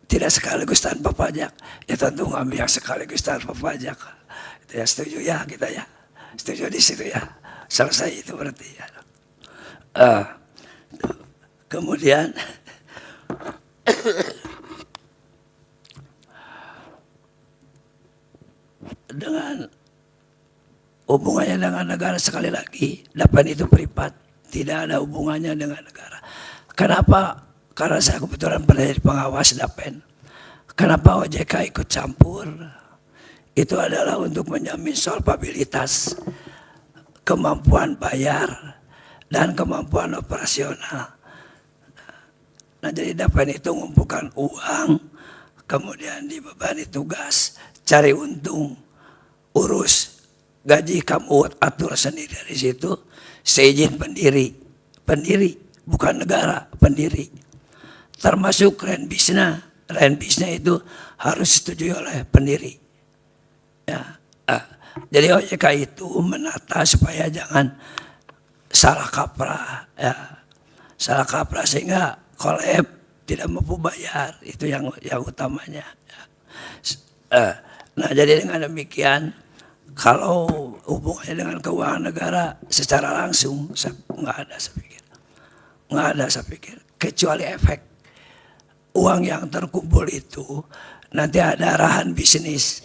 tidak sekaligus tanpa pajak, ya tentu ngambil yang sekaligus tanpa pajak. Itu ya setuju ya kita ya, setuju di situ ya. Selesai itu berarti ya. Kemudian dengan hubungannya dengan negara, sekali lagi DAPEN itu privat, tidak ada hubungannya dengan negara. Kenapa? Karena saya kebetulan pernah jadi pengawas DAPEN. Kenapa OJK ikut campur? Itu adalah untuk menjamin solvabilitas, kemampuan bayar, dan kemampuan operasional. Nah jadi DAPEN itu mengumpulkan uang, kemudian dibebani tugas, cari untung, urus gaji kamu atur sendiri dari situ, seizin pendiri, bukan negara, pendiri. Termasuk renbisnya itu harus disetujui oleh pendiri. Ya, jadi OJK itu menata supaya jangan salah kaprah, ya, salah kaprah sehingga kolab tidak mampu bayar, itu yang utamanya. Nah jadi dengan demikian, kalau hubungannya dengan keuangan negara secara langsung nggak ada saya pikir, kecuali efek. Uang yang terkumpul itu nanti ada arahan bisnis.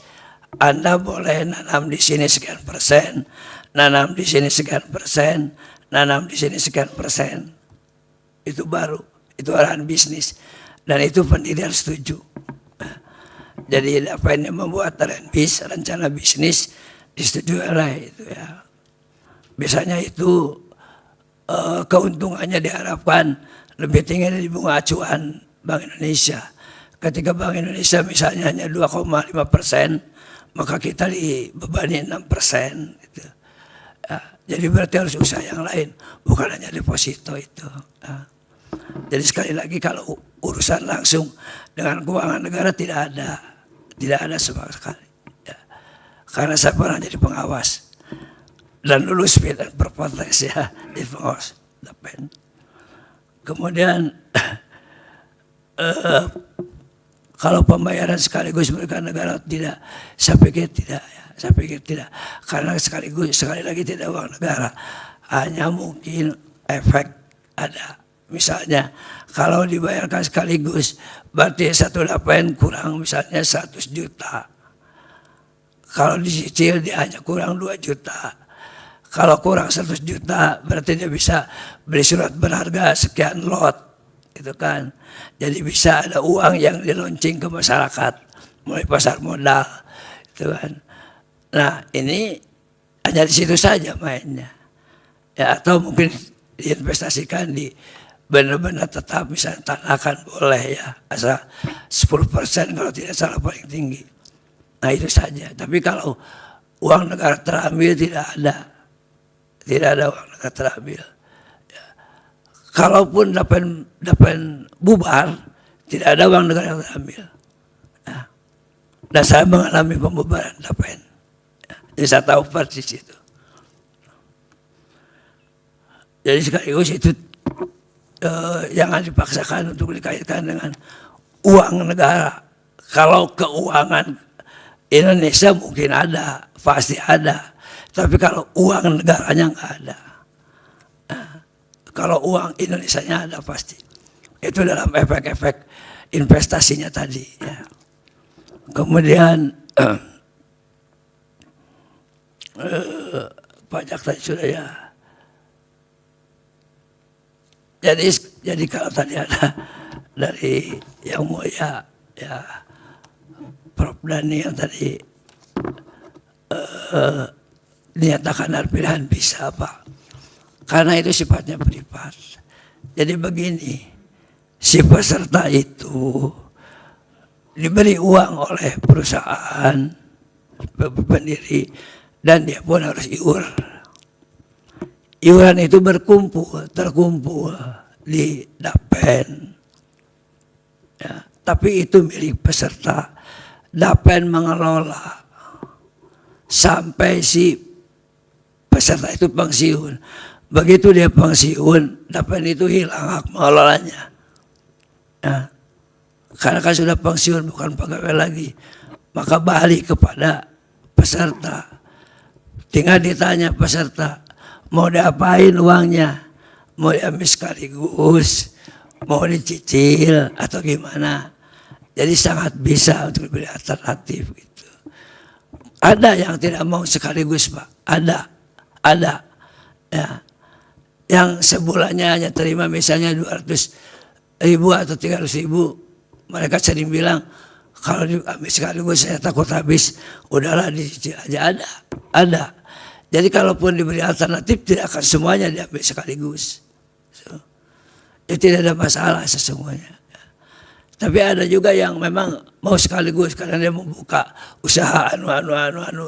Anda boleh nanam di sini sekian persen, nanam di sini sekian persen, nanam di sini sekian persen. Itu baru, itu arahan bisnis. Dan itu pendiri harus setuju. Jadi apa yang membuat rencana bisnis disetujui oleh itu ya. Biasanya itu keuntungannya diharapkan lebih tinggi dari bunga acuan Bank Indonesia. Ketika Bank Indonesia misalnya hanya 2,5%, maka kita dibebani 6%. Gitu. Ya, jadi berarti harus usaha yang lain, bukan hanya deposito itu. Ya. Jadi sekali lagi kalau urusan langsung dengan keuangan negara tidak ada sama sekali. Ya. Karena saya pernah jadi pengawas dan lulus fit and proper test ya di pengawas DAPEN. Kemudian Kalau pembayaran sekaligus berikan negara tidak, saya pikir tidak ya. Saya pikir tidak. Karena sekali lagi tidak uang negara. Hanya mungkin efek ada. Misalnya kalau dibayarkan sekaligus berarti satu dapen kurang misalnya 100 juta. Kalau dicicil dia hanya kurang 2 juta. Kalau kurang 100 juta berarti dia bisa beli surat berharga sekian lot. Itu kan. Jadi bisa ada uang yang dilaunching ke masyarakat mulai pasar modal. Itu kan. Nah, ini hanya di situ saja mainnya. Ya, atau mungkin diinvestasikan di benar-benar tetap, misalnya tanah kan boleh ya, asal 10% kalau tidak salah paling tinggi. Nah itu saja. Tapi kalau uang negara terambil tidak ada. Tidak ada uang negara terambil. Ya. Kalaupun dapat bubar, tidak ada uang negara yang terambil. Nah, dan saya mengalami pembubaran dapen. Ya. Jadi saya tahu persis itu. Jadi sekaligus itu jangan dipaksakan untuk dikaitkan dengan uang negara. Kalau keuangan Indonesia mungkin ada, pasti ada. Tapi kalau uang negaranya nggak ada. Nah, kalau uang Indonesianya ada pasti. Itu dalam efek-efek investasinya tadi. Ya. Kemudian pajak tadi sudah ya. Jadi kalau tadi ada dari yang mulia ya Prof. Dhani yang tadi dinyatakan ada pilihan bisa Pak, karena itu sifatnya privat. Jadi begini, si peserta itu diberi uang oleh perusahaan pendiri dan dia pun harus iur. Iuran itu terkumpul di dapen. Ya, tapi itu milik peserta. Dapen mengelola sampai si peserta itu pensiun. Begitu dia pensiun, dapen itu hilang hak mengelolanya. Ya, karena kan sudah pensiun bukan pegawai lagi, maka balik kepada peserta. Tinggal ditanya peserta, mau diapain uangnya? Mau diambil sekaligus, mau dicicil atau gimana? Jadi sangat bisa untuk diberi alternatif gitu. Ada yang tidak mau sekaligus Pak, ada. Ya. Yang sebulannya hanya terima misalnya 200.000 atau 300.000, mereka sering bilang kalau diambil sekaligus saya takut habis, udahlah dicicil aja. Ada. Jadi kalaupun diberi alternatif tidak akan semuanya diambil sekaligus. Itu tidak ada masalah sesungguhnya. Tapi ada juga yang memang mau sekaligus karena dia membuka usaha anu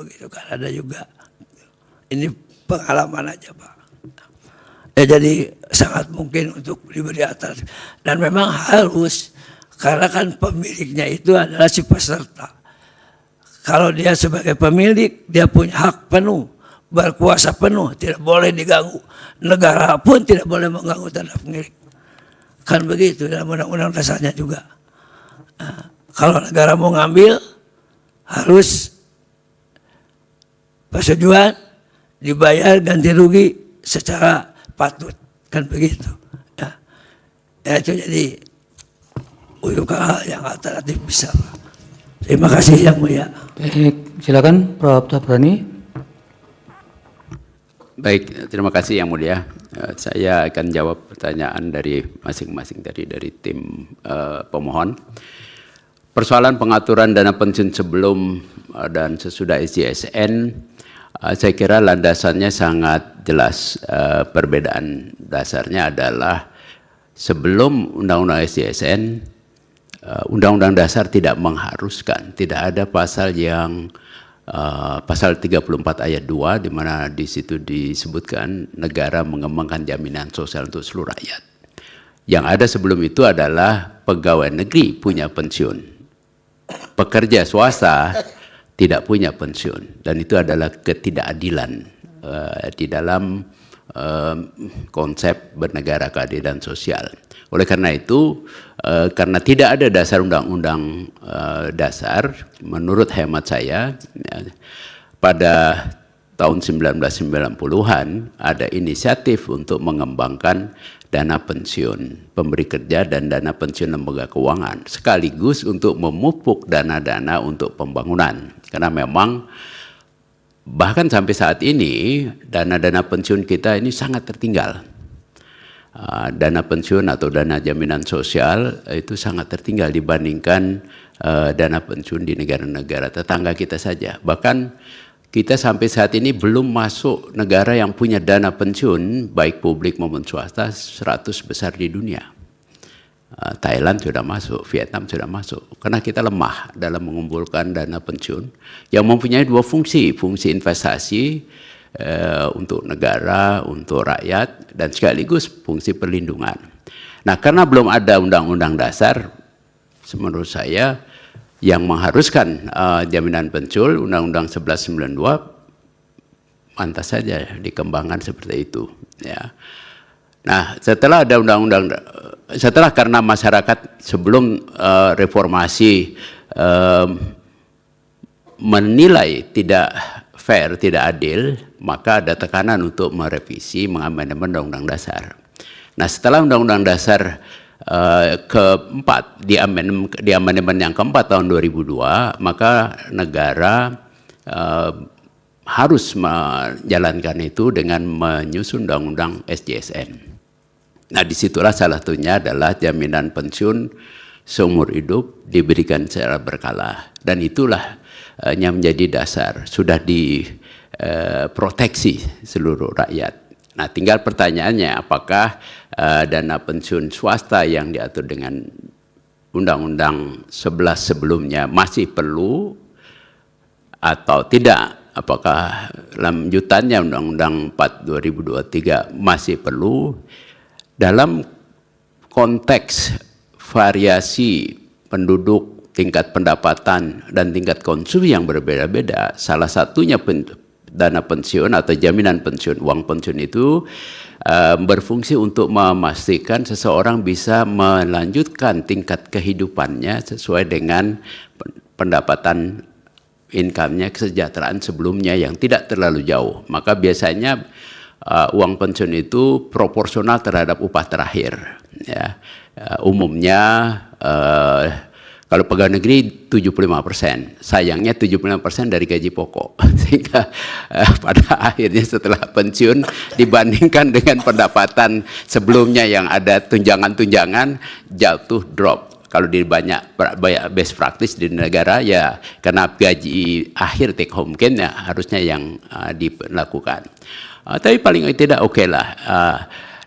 gitu kan, ada juga. Ini pengalaman aja Pak. Ya, jadi sangat mungkin untuk diberi alternatif. Dan memang harus, karena kan pemiliknya itu adalah si peserta. Kalau dia sebagai pemilik, dia punya hak penuh, berkuasa penuh, tidak boleh diganggu. Negara pun tidak boleh mengganggu terhadap pemilik. Kan begitu dalam undang-undang dasarnya juga. Nah, kalau negara mau ngambil, harus persetujuan, dibayar ganti rugi secara patut. Kan begitu. Ya itu jadi untuk hal yang alternatif bisa. Terima kasih Yang Mulia. Baik, silakan Prof. Tabrani. Baik, terima kasih Yang Mulia. Saya akan jawab pertanyaan dari masing-masing dari tim pemohon. Persoalan pengaturan dana pensiun sebelum dan sesudah SJSN, saya kira landasannya sangat jelas. Perbedaan dasarnya adalah sebelum Undang-Undang SJSN, Undang-Undang Dasar tidak mengharuskan, tidak ada pasal yang pasal 34 ayat 2 di mana di situ disebutkan negara mengembangkan jaminan sosial untuk seluruh rakyat. Yang ada sebelum itu adalah pegawai negeri punya pensiun. Pekerja swasta tidak punya pensiun, dan itu adalah ketidakadilan di dalam konsep bernegara keadilan sosial. Oleh karena itu, karena tidak ada dasar undang-undang dasar, menurut hemat saya, pada tahun 1990-an ada inisiatif untuk mengembangkan dana pensiun pemberi kerja dan dana pensiun lembaga keuangan, sekaligus untuk memupuk dana-dana untuk pembangunan. Karena memang bahkan sampai saat ini dana-dana pensiun kita ini sangat tertinggal. Dana pensiun atau dana jaminan sosial itu sangat tertinggal dibandingkan dana pensiun di negara-negara tetangga kita saja. Bahkan kita sampai saat ini belum masuk negara yang punya dana pensiun, baik publik maupun swasta, 100 besar di dunia. Thailand sudah masuk, Vietnam sudah masuk. Karena kita lemah dalam mengumpulkan dana pensiun yang mempunyai dua fungsi. Fungsi investasi untuk negara, untuk rakyat, dan sekaligus fungsi perlindungan. Nah, karena belum ada undang-undang dasar, menurut saya, yang mengharuskan jaminan pensiun, Undang-Undang 1192 pantas saja dikembangkan seperti itu. Ya. Nah, setelah ada undang-undang, setelah karena masyarakat sebelum reformasi menilai tidak fair, tidak adil, maka ada tekanan untuk merevisi, mengamandemen Undang-Undang Dasar. Nah, setelah Undang-Undang Dasar keempat di amandemen yang keempat tahun 2002, maka negara harus menjalankan itu dengan menyusun undang-undang SJSN. Nah, disitulah salah satunya adalah jaminan pensiun seumur hidup diberikan secara berkala, dan itulah yang menjadi dasar, sudah diproteksi seluruh rakyat. Nah, tinggal pertanyaannya, apakah dana pensiun swasta yang diatur dengan Undang-Undang 11 sebelumnya masih perlu atau tidak? Apakah lanjutannya Undang-Undang 4 2023 masih perlu? Dalam konteks variasi penduduk, tingkat pendapatan, dan tingkat konsumsi yang berbeda-beda, salah satunya dana pensiun atau jaminan pensiun, uang pensiun itu berfungsi untuk memastikan seseorang bisa melanjutkan tingkat kehidupannya sesuai dengan pendapatan income-nya, kesejahteraan sebelumnya yang tidak terlalu jauh. Maka biasanya uang pensiun itu proporsional terhadap upah terakhir. Ya. Umumnya kalau pegawai negeri 75%, sayangnya 75% dari gaji pokok, sehingga pada akhirnya setelah pensiun dibandingkan dengan pendapatan sebelumnya yang ada tunjangan-tunjangan jatuh drop. Kalau di banyak best practice di negara, ya karena gaji akhir take home gain ya harusnya yang dilakukan. Tapi paling tidak oke lah.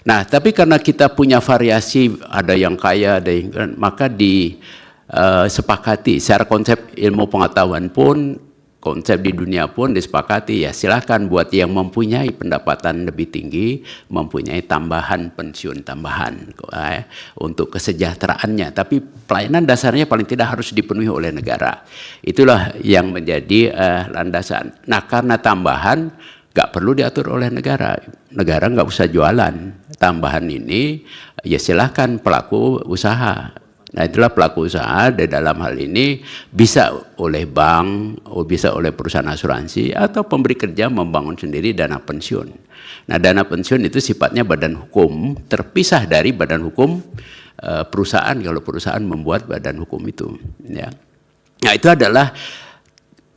Nah, tapi karena kita punya variasi, ada yang kaya, ada yang, maka disepakati secara konsep ilmu pengetahuan pun, konsep di dunia pun disepakati, ya silakan buat yang mempunyai pendapatan lebih tinggi, mempunyai tambahan pensiun tambahan untuk kesejahteraannya. Tapi pelayanan dasarnya paling tidak harus dipenuhi oleh negara. Itulah yang menjadi landasan. Nah, karena tambahan nggak perlu diatur oleh negara. Negara nggak usah jualan. Tambahan ini ya silahkan pelaku usaha. Nah, itulah pelaku usaha di dalam hal ini bisa oleh bank, bisa oleh perusahaan asuransi, atau pemberi kerja membangun sendiri dana pensiun. Nah, dana pensiun itu sifatnya badan hukum, terpisah dari badan hukum perusahaan kalau perusahaan membuat badan hukum itu. Ya. Nah, itu adalah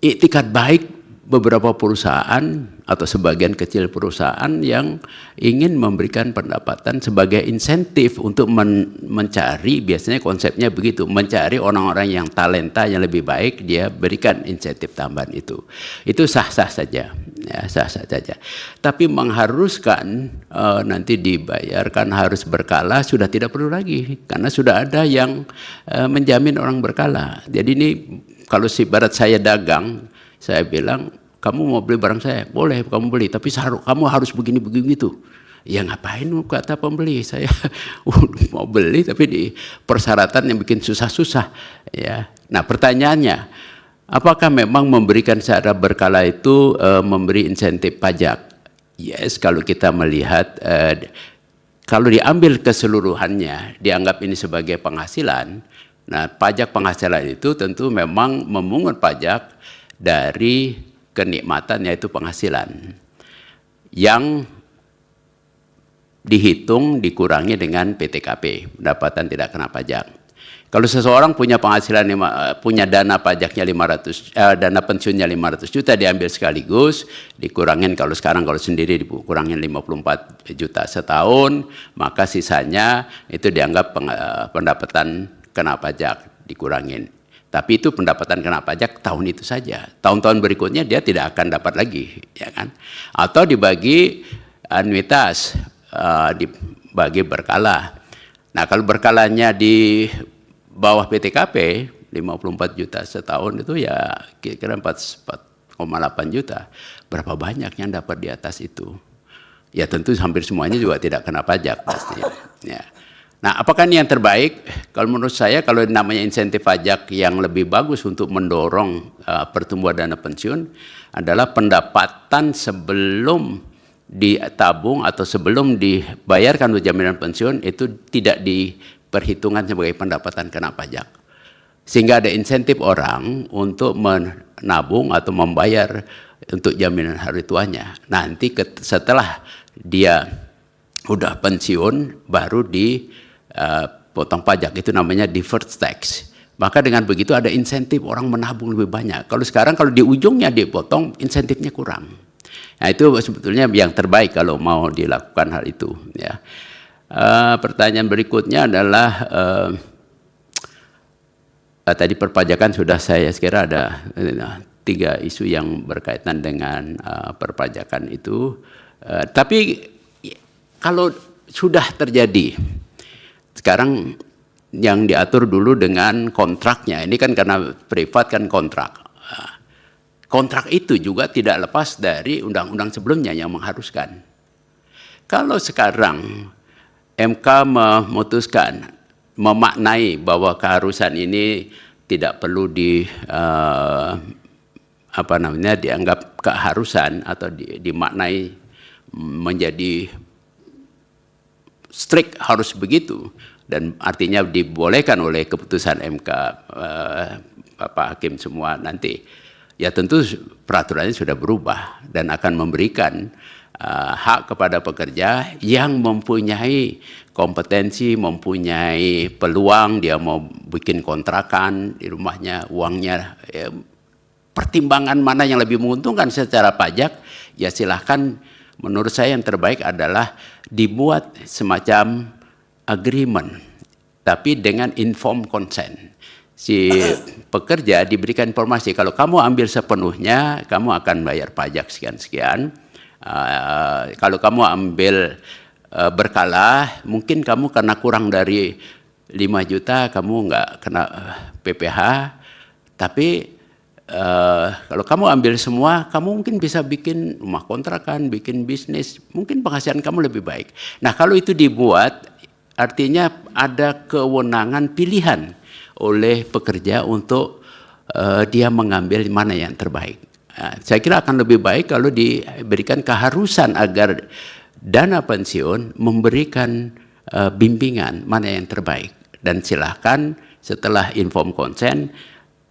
iktikat baik beberapa perusahaan atau sebagian kecil perusahaan yang ingin memberikan pendapatan sebagai insentif untuk mencari, biasanya konsepnya begitu, mencari orang-orang yang talenta yang lebih baik, dia berikan insentif tambahan itu. Itu sah-sah saja, ya, sah-sah saja. Tapi mengharuskan nanti dibayarkan harus berkala sudah tidak perlu lagi, karena sudah ada yang menjamin orang berkala. Jadi ini kalau ibarat saya dagang, saya bilang, kamu mau beli barang saya, boleh kamu beli, tapi kamu harus begini-begini gitu. Ya ngapain kata pembeli, saya mau beli tapi di persyaratan yang bikin susah-susah. Ya. Nah, pertanyaannya, apakah memang memberikan secara berkala itu memberi insentif pajak? yes, kalau kita melihat kalau diambil keseluruhannya, dianggap ini sebagai penghasilan. Nah, pajak penghasilan itu tentu memang memungut pajak dari kenikmatan, yaitu penghasilan, yang dihitung dikurangi dengan PTKP, pendapatan tidak kena pajak. Kalau seseorang punya penghasilan punya dana pajaknya 500 dana pensiunnya 500 juta diambil sekaligus, dikurangin kalau sekarang kalau sendiri dikurangin 54 juta setahun, maka sisanya itu dianggap pendapatan kena pajak dikurangin. Tapi itu pendapatan kena pajak tahun itu saja. Tahun-tahun berikutnya dia tidak akan dapat lagi, ya kan? Atau dibagi anuitas, dibagi berkala. Nah, kalau berkalanya di bawah PTKP 54 juta setahun itu ya kira-kira 4,8 juta. Berapa banyak yang dapat di atas itu? Ya tentu hampir semuanya juga tidak kena pajak pasti. Ya. Nah, apakah ini yang terbaik? Kalau menurut saya, kalau namanya insentif pajak yang lebih bagus untuk mendorong pertumbuhan dana pensiun adalah pendapatan sebelum ditabung atau sebelum dibayarkan untuk jaminan pensiun itu tidak diperhitungkan sebagai pendapatan kena pajak. Sehingga ada insentif orang untuk menabung atau membayar untuk jaminan hari tuanya. Nanti setelah dia udah pensiun baru potong pajak, itu namanya deferred tax. Maka dengan begitu ada insentif orang menabung lebih banyak. Kalau sekarang kalau di ujungnya dipotong, insentifnya kurang. Nah, itu sebetulnya yang terbaik kalau mau dilakukan hal itu. Ya. Pertanyaan berikutnya adalah tadi perpajakan sudah saya kira ada 3 isu yang berkaitan dengan perpajakan itu. Tapi kalau sudah terjadi, sekarang yang diatur dulu dengan kontraknya, ini kan karena privat kan kontrak. Kontrak itu juga tidak lepas dari undang-undang sebelumnya yang mengharuskan. Kalau sekarang MK memutuskan, memaknai bahwa keharusan ini tidak perlu dianggap keharusan atau dimaknai menjadi strict harus begitu, dan artinya dibolehkan oleh keputusan MK Bapak Hakim semua nanti, ya tentu peraturannya sudah berubah dan akan memberikan hak kepada pekerja yang mempunyai kompetensi, mempunyai peluang, dia mau bikin kontrakan di rumahnya, uangnya, pertimbangan mana yang lebih menguntungkan secara pajak, ya silahkan. Menurut saya yang terbaik adalah dibuat semacam agreement, tapi dengan informed consent. Si pekerja diberikan informasi, kalau kamu ambil sepenuhnya, kamu akan bayar pajak sekian-sekian. Kalau kamu ambil berkala, mungkin kamu karena kurang dari 5 juta, kamu nggak kena PPh, tapi kalau kamu ambil semua, kamu mungkin bisa bikin rumah kontrakan, bikin bisnis, mungkin penghasilan kamu lebih baik. Nah, kalau itu dibuat, artinya ada kewenangan pilihan oleh pekerja untuk dia mengambil mana yang terbaik. Nah, saya kira akan lebih baik kalau diberikan keharusan agar dana pensiun memberikan bimbingan mana yang terbaik. Dan silahkan setelah informed consent,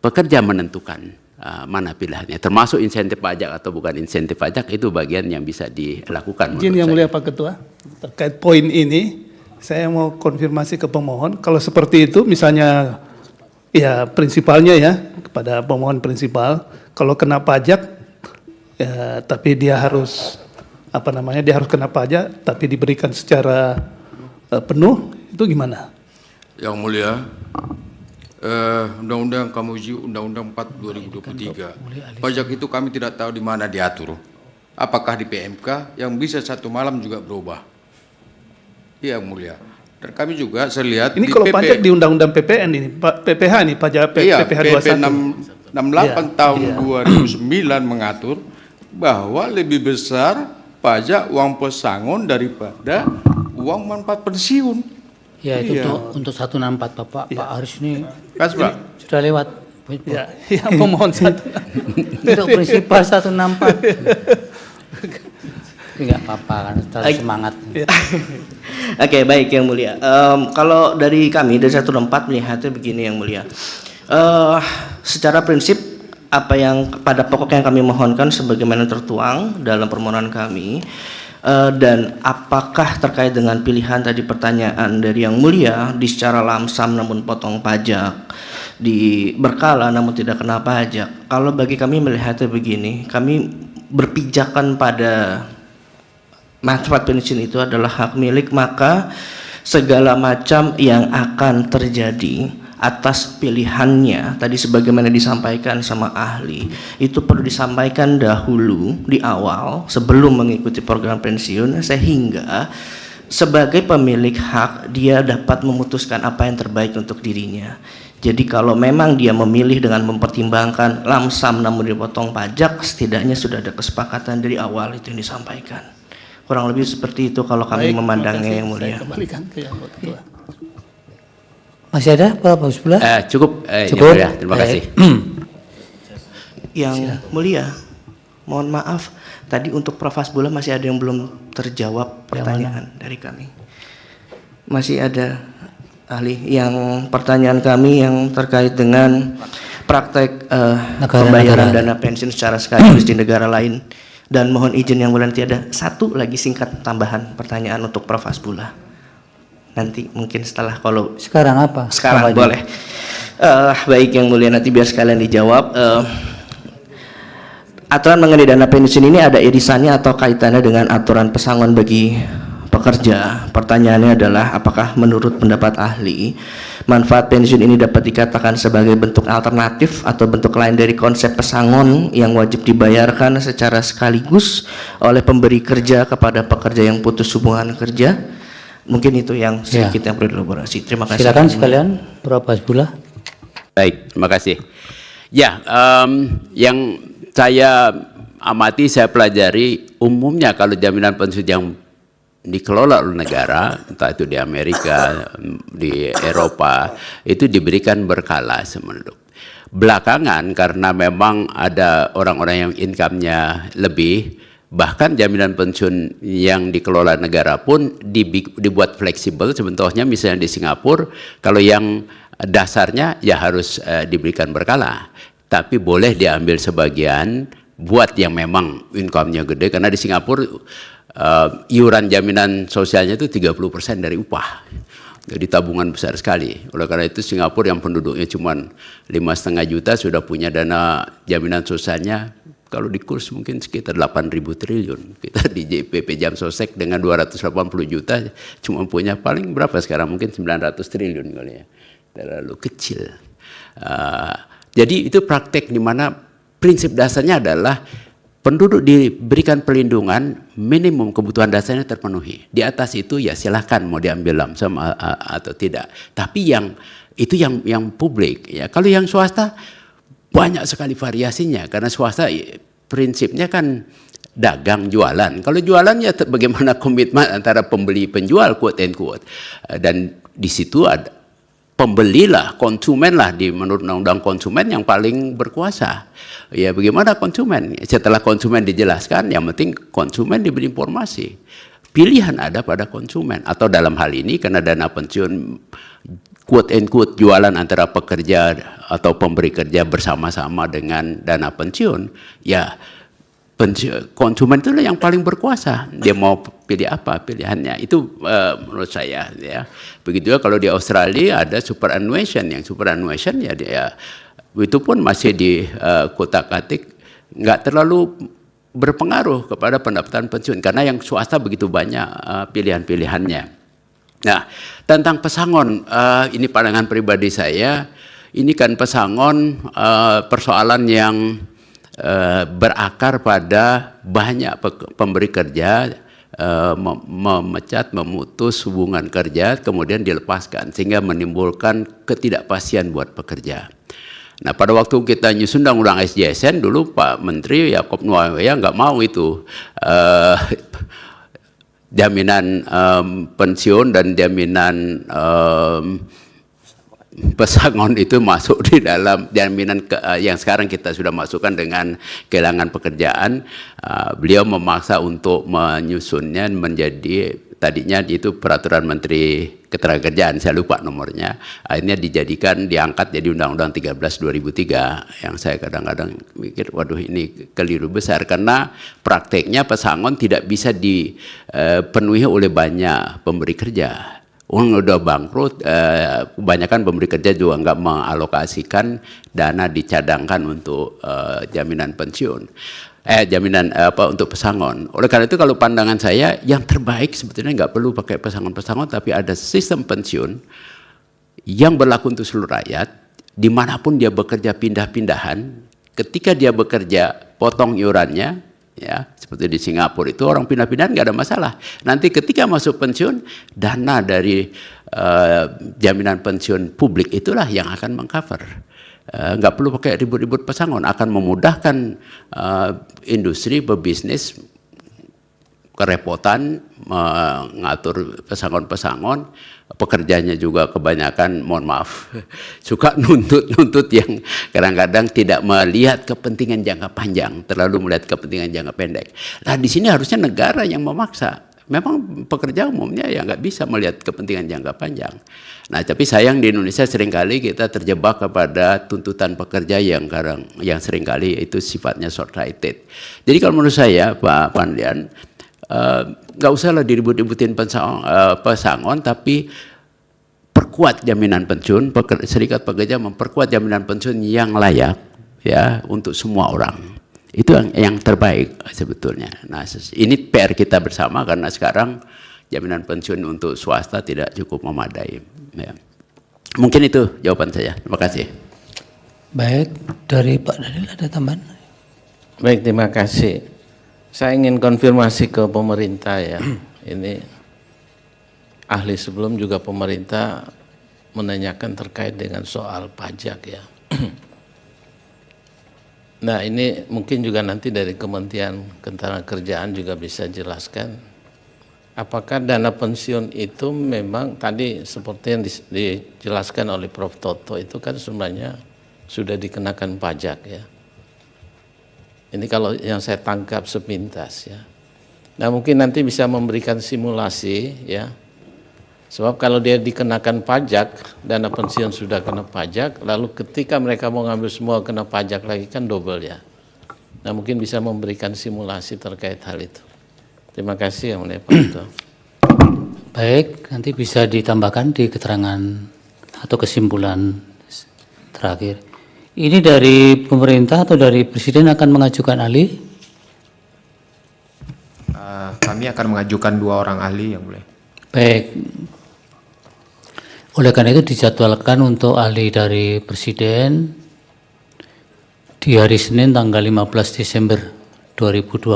pekerja menentukan mana pilihannya, termasuk insentif pajak atau bukan insentif pajak, itu bagian yang bisa dilakukan. Izin yang mulia Pak Ketua, terkait poin ini, saya mau konfirmasi ke pemohon, kalau seperti itu misalnya, ya prinsipalnya ya, kepada pemohon prinsipal, kalau kena pajak, ya, tapi dia harus, dia harus kena pajak, tapi diberikan secara penuh, itu gimana? Yang mulia, Undang-Undang kami uji Undang-Undang 4 2023. Pajak itu kami tidak tahu di mana diatur. Apakah di PMK yang bisa satu malam juga berubah? Iya, Mulia. Dan kami juga saya lihat ini di kalau pajak di Undang-Undang PPN ini, PPh ini, pajak PPh 21. 68 tahun 2009 mengatur bahwa lebih besar pajak uang pesangon daripada uang manfaat pensiun. Ya, itu untuk 164 Bapak, Pak Aris ini sudah lewat. Ya, pemohon satu. Untuk prinsipal 164. Tapi nggak apa-apa kan, terlalu semangat. Oke, baik Yang Mulia. Kalau dari kami dari 164 melihatnya begini Yang Mulia. Secara prinsip apa yang pada pokok yang kami mohonkan sebagaimana tertuang dalam permohonan kami, dan apakah terkait dengan pilihan tadi pertanyaan dari Yang Mulia di secara lamsam namun potong pajak, di berkala namun tidak kena pajak. Kalau bagi kami melihatnya begini, kami berpijakan pada manfaat pensiun itu adalah hak milik, maka segala macam yang akan terjadi atas pilihannya tadi sebagaimana disampaikan sama ahli itu perlu disampaikan dahulu di awal sebelum mengikuti program pensiun, sehingga sebagai pemilik hak dia dapat memutuskan apa yang terbaik untuk dirinya. Jadi kalau memang dia memilih dengan mempertimbangkan lamsam namun dipotong pajak, setidaknya sudah ada kesepakatan dari awal itu yang disampaikan. Kurang lebih seperti itu kalau kami memandangnya Yang Mulia. Saya kembalikan ke Yang Ketua. Masih ada Pak Hasbullah? Cukup, Cukup. Ya, terima kasih. Yang Mulia, mohon maaf, tadi untuk Prof. Hasbullah masih ada yang belum terjawab pertanyaan dari kami. Masih ada ahli yang pertanyaan kami yang terkait dengan praktek pembayaran dana pensiun secara sekaligus di negara lain. Dan mohon izin Yang Mulia, nanti ada satu lagi singkat tambahan pertanyaan untuk Prof. Hasbullah. Nanti mungkin setelah kalau sekarang apa? Sekarang boleh. Baik Yang Mulia, nanti biar sekalian dijawab. Aturan mengenai dana pensiun ini ada irisannya atau kaitannya dengan aturan pesangon bagi pekerja? Pertanyaannya adalah apakah menurut pendapat ahli manfaat pensiun ini dapat dikatakan sebagai bentuk alternatif atau bentuk lain dari konsep pesangon yang wajib dibayarkan secara sekaligus oleh pemberi kerja kepada pekerja yang putus hubungan kerja? Mungkin itu yang sedikit yang perlu dielaborasi. Terima kasih. Silakan sekalian, Prof. Hasbullah. Baik, terima kasih. Ya, yang saya amati, saya pelajari, umumnya kalau jaminan pensiun yang dikelola oleh negara, entah itu di Amerika, di Eropa, itu diberikan berkala semenurut. Belakangan karena memang ada orang-orang yang income-nya lebih, bahkan jaminan pensiun yang dikelola negara pun dibuat fleksibel. Sebetulnya misalnya di Singapura, kalau yang dasarnya ya harus diberikan berkala, tapi boleh diambil sebagian buat yang memang income-nya gede, karena di Singapura iuran jaminan sosialnya itu 30% dari upah. Jadi tabungan besar sekali. Oleh karena itu Singapura yang penduduknya cuma 5,5 juta sudah punya dana jaminan sosialnya, kalau di kurs mungkin sekitar 8.000 triliun. Kita di JPP Jam Sosek dengan 280 juta cuma punya paling berapa sekarang? Mungkin 900 triliun kali ya. Terlalu kecil. Jadi itu praktek di mana prinsip dasarnya adalah penduduk diberikan perlindungan, minimum kebutuhan dasarnya terpenuhi. Di atas itu ya silahkan mau diambil lamsam atau tidak. Tapi itu yang publik ya. Kalau yang swasta banyak sekali variasinya, karena swasta prinsipnya kan dagang jualan. Kalau jualan ya bagaimana komitmen antara pembeli penjual, quote and quote. Dan di situ ada pembelilah, konsumen lah, di menurut undang-undang konsumen yang paling berkuasa. Ya bagaimana konsumen? Setelah konsumen dijelaskan, yang penting konsumen diberi informasi. Pilihan ada pada konsumen. Atau dalam hal ini karena dana pensiun quote and quote jualan antara pekerja atau pemberi kerja bersama-sama dengan dana pensiun, ya konsumen itu yang paling berkuasa. Dia mau pilih apa pilihannya. Itu menurut saya ya. Begitu juga kalau di Australia ada superannuation. Yang superannuation ya dia itu pun masih di kotak-katik, nggak terlalu berpengaruh kepada pendapatan pensiun karena yang swasta begitu banyak pilihan-pilihannya. Nah, tentang pesangon, ini pandangan pribadi saya. Ini kan pesangon persoalan yang berakar pada banyak pemberi kerja memecat, memutus hubungan kerja, kemudian dilepaskan, sehingga menimbulkan ketidakpastian buat pekerja. Nah, pada waktu kita nyusun undang-undang SJSN dulu, Pak Menteri Yaakob Nuwaea nggak mau itu jaminan pensiun dan jaminan pesangon itu masuk di dalam jaminan yang sekarang kita sudah masukkan dengan kehilangan pekerjaan. Beliau memaksa untuk menyusunnya menjadi, tadinya itu peraturan Menteri Ketenagakerjaan, saya lupa nomornya, akhirnya diangkat jadi Undang-Undang 13 2003, yang saya kadang-kadang mikir, waduh ini keliru besar, karena prakteknya pesangon tidak bisa dipenuhi oleh banyak pemberi kerja. Uang udah bangkrut, kebanyakan pemberi kerja juga nggak mengalokasikan dana dicadangkan untuk jaminan pensiun. Jaminan untuk pesangon. Oleh karena itu kalau pandangan saya yang terbaik sebetulnya nggak perlu pakai pesangon-pesangon, tapi ada sistem pensiun yang berlaku untuk seluruh rakyat, dimanapun dia bekerja pindah-pindahan, ketika dia bekerja potong iurannya, ya seperti di Singapura itu orang pindah-pindahan nggak ada masalah. Nanti ketika masuk pensiun, dana dari jaminan pensiun publik itulah yang akan mengcover. Nggak perlu pakai ribut-ribut pesangon, akan memudahkan industri berbisnis, kerepotan mengatur pesangon-pesangon, pekerjanya juga kebanyakan, mohon maaf, suka nuntut yang kadang-kadang tidak melihat kepentingan jangka panjang, terlalu melihat kepentingan jangka pendek. Nah di sini harusnya negara yang memaksa. Memang pekerja umumnya ya nggak bisa melihat kepentingan jangka panjang. Nah, tapi sayang di Indonesia seringkali kita terjebak kepada tuntutan pekerja yang seringkali itu sifatnya short-sighted. Jadi kalau menurut saya, Pak Pandian, nggak usahlah diribut-ributin pesangon, tapi perkuat jaminan pensiun. Serikat Pekerja memperkuat jaminan pensiun yang layak, ya, untuk semua orang. Itu yang terbaik sebetulnya. Nah, ini PR kita bersama karena sekarang jaminan pensiun untuk swasta tidak cukup memadai. Ya. Mungkin itu jawaban saya. Terima kasih. Baik, dari Pak Daniel ada tambahan? Baik, terima kasih. Saya ingin konfirmasi ke pemerintah ya. Ini ahli sebelum juga pemerintah menanyakan terkait dengan soal pajak ya. Nah ini mungkin juga nanti dari Kementerian Ketenagakerjaan juga bisa jelaskan apakah dana pensiun itu memang tadi seperti yang dijelaskan oleh Prof. Toto itu kan sebenarnya sudah dikenakan pajak ya. Ini kalau yang saya tangkap sepintas ya. Nah mungkin nanti bisa memberikan simulasi ya. Sebab kalau dia dikenakan pajak, dana pensiun sudah kena pajak, lalu ketika mereka mau ngambil semua kena pajak lagi kan double ya. Nah mungkin bisa memberikan simulasi terkait hal itu. Terima kasih yang mulia Pak Ketua. Baik, nanti bisa ditambahkan di keterangan atau kesimpulan terakhir. Ini dari pemerintah atau dari Presiden akan mengajukan ahli? Kami akan mengajukan 2 orang ahli yang mulia. Baik. Oleh karena itu dijadwalkan untuk ahli dari Presiden di hari Senin tanggal 15 Desember 2025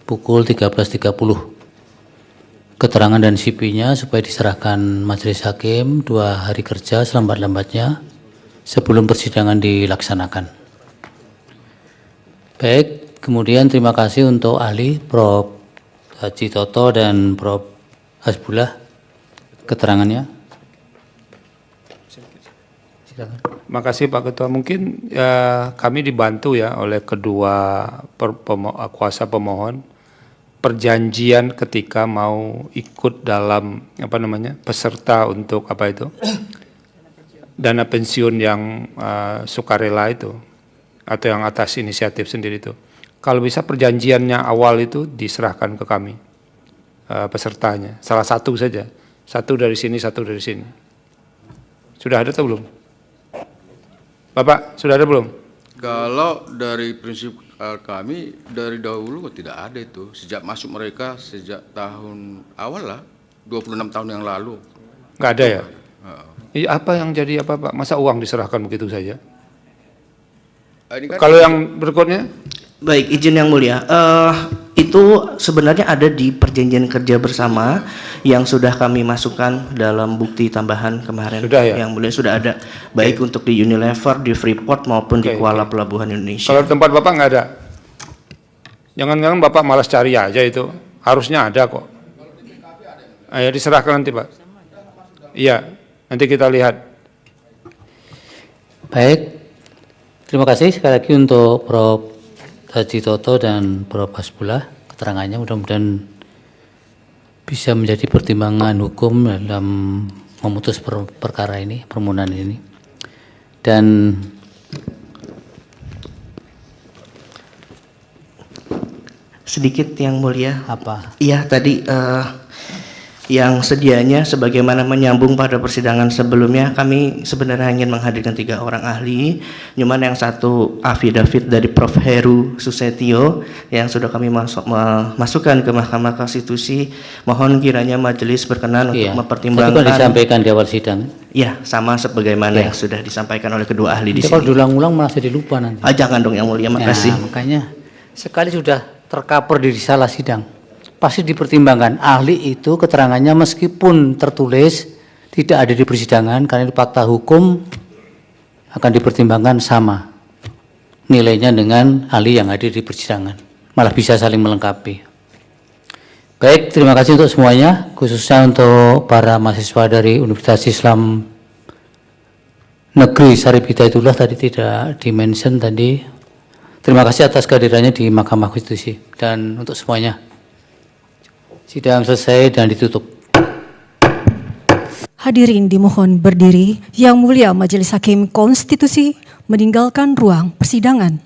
pukul 13.30. Keterangan dan CV-nya supaya diserahkan Majelis Hakim 2 hari kerja selambat-lambatnya sebelum persidangan dilaksanakan. Baik, kemudian terima kasih untuk ahli Prof. Haji Toto dan Prof. Hasbullah keterangannya. Terima kasih Pak Ketua. Mungkin kami dibantu ya oleh kedua kuasa pemohon perjanjian ketika mau ikut dalam peserta untuk dana pensiun yang sukarela itu atau yang atas inisiatif sendiri itu. Kalau bisa perjanjiannya awal itu diserahkan ke kami pesertanya. Salah satu saja, satu dari sini, satu dari sini. Sudah ada atau belum? Bapak, sudah ada belum? Kalau dari prinsip kami dari dahulu tidak ada itu. Sejak masuk mereka, sejak tahun awal lah, 26 tahun yang lalu. Nggak ada ya? Apa yang jadi apa Pak? Masa uang diserahkan begitu saja? Kalau yang berikutnya? Baik, izin yang mulia. Itu sebenarnya ada di perjanjian kerja bersama yang sudah kami masukkan dalam bukti tambahan kemarin. Sudah ya? Yang mulia sudah ada, baik untuk di Unilever, di Freeport maupun di Kuala Pelabuhan Indonesia. Kalau tempat Bapak nggak ada? Jangan-jangan Bapak malas cari aja itu. Harusnya ada kok. Ayo diserahkan nanti Pak. Iya, nanti kita lihat. Baik, terima kasih sekali lagi untuk Prof. Haji Toto dan Prof. Hasbullah keterangannya, mudah-mudahan bisa menjadi pertimbangan hukum dalam memutus perkara ini, permohonan ini. Dan sedikit yang mulia. Apa? Iya tadi yang sedianya sebagaimana menyambung pada persidangan sebelumnya, kami sebenarnya ingin menghadirkan 3 orang ahli, cuman yang satu affidavit dari Prof. Heru Susetio yang sudah kami masukkan ke Mahkamah Konstitusi. Mohon kiranya majelis berkenan untuk mempertimbangkan. Tadi kan disampaikan di awal sidang. Iya, sama sebagaimana yang sudah disampaikan oleh kedua ahli di sini. Kalau diulang-ulang malah jadi lupa nanti. Jangan dong yang mulia, makasih. Nah, makanya sekali sudah tercover di risalah sidang, pasti dipertimbangkan. Ahli itu keterangannya meskipun tertulis tidak ada di persidangan, karena itu fakta hukum akan dipertimbangkan sama nilainya dengan ahli yang hadir di persidangan, malah bisa saling melengkapi. Baik, terima kasih untuk semuanya, khususnya untuk para mahasiswa dari Universitas Islam Negeri Syarif Hidayatullah, tadi tidak di-mention tadi. Terima kasih atas kehadirannya di Mahkamah Konstitusi, dan untuk semuanya sidang selesai dan ditutup. Hadirin dimohon berdiri. Yang Mulia Majelis Hakim Konstitusi meninggalkan ruang persidangan.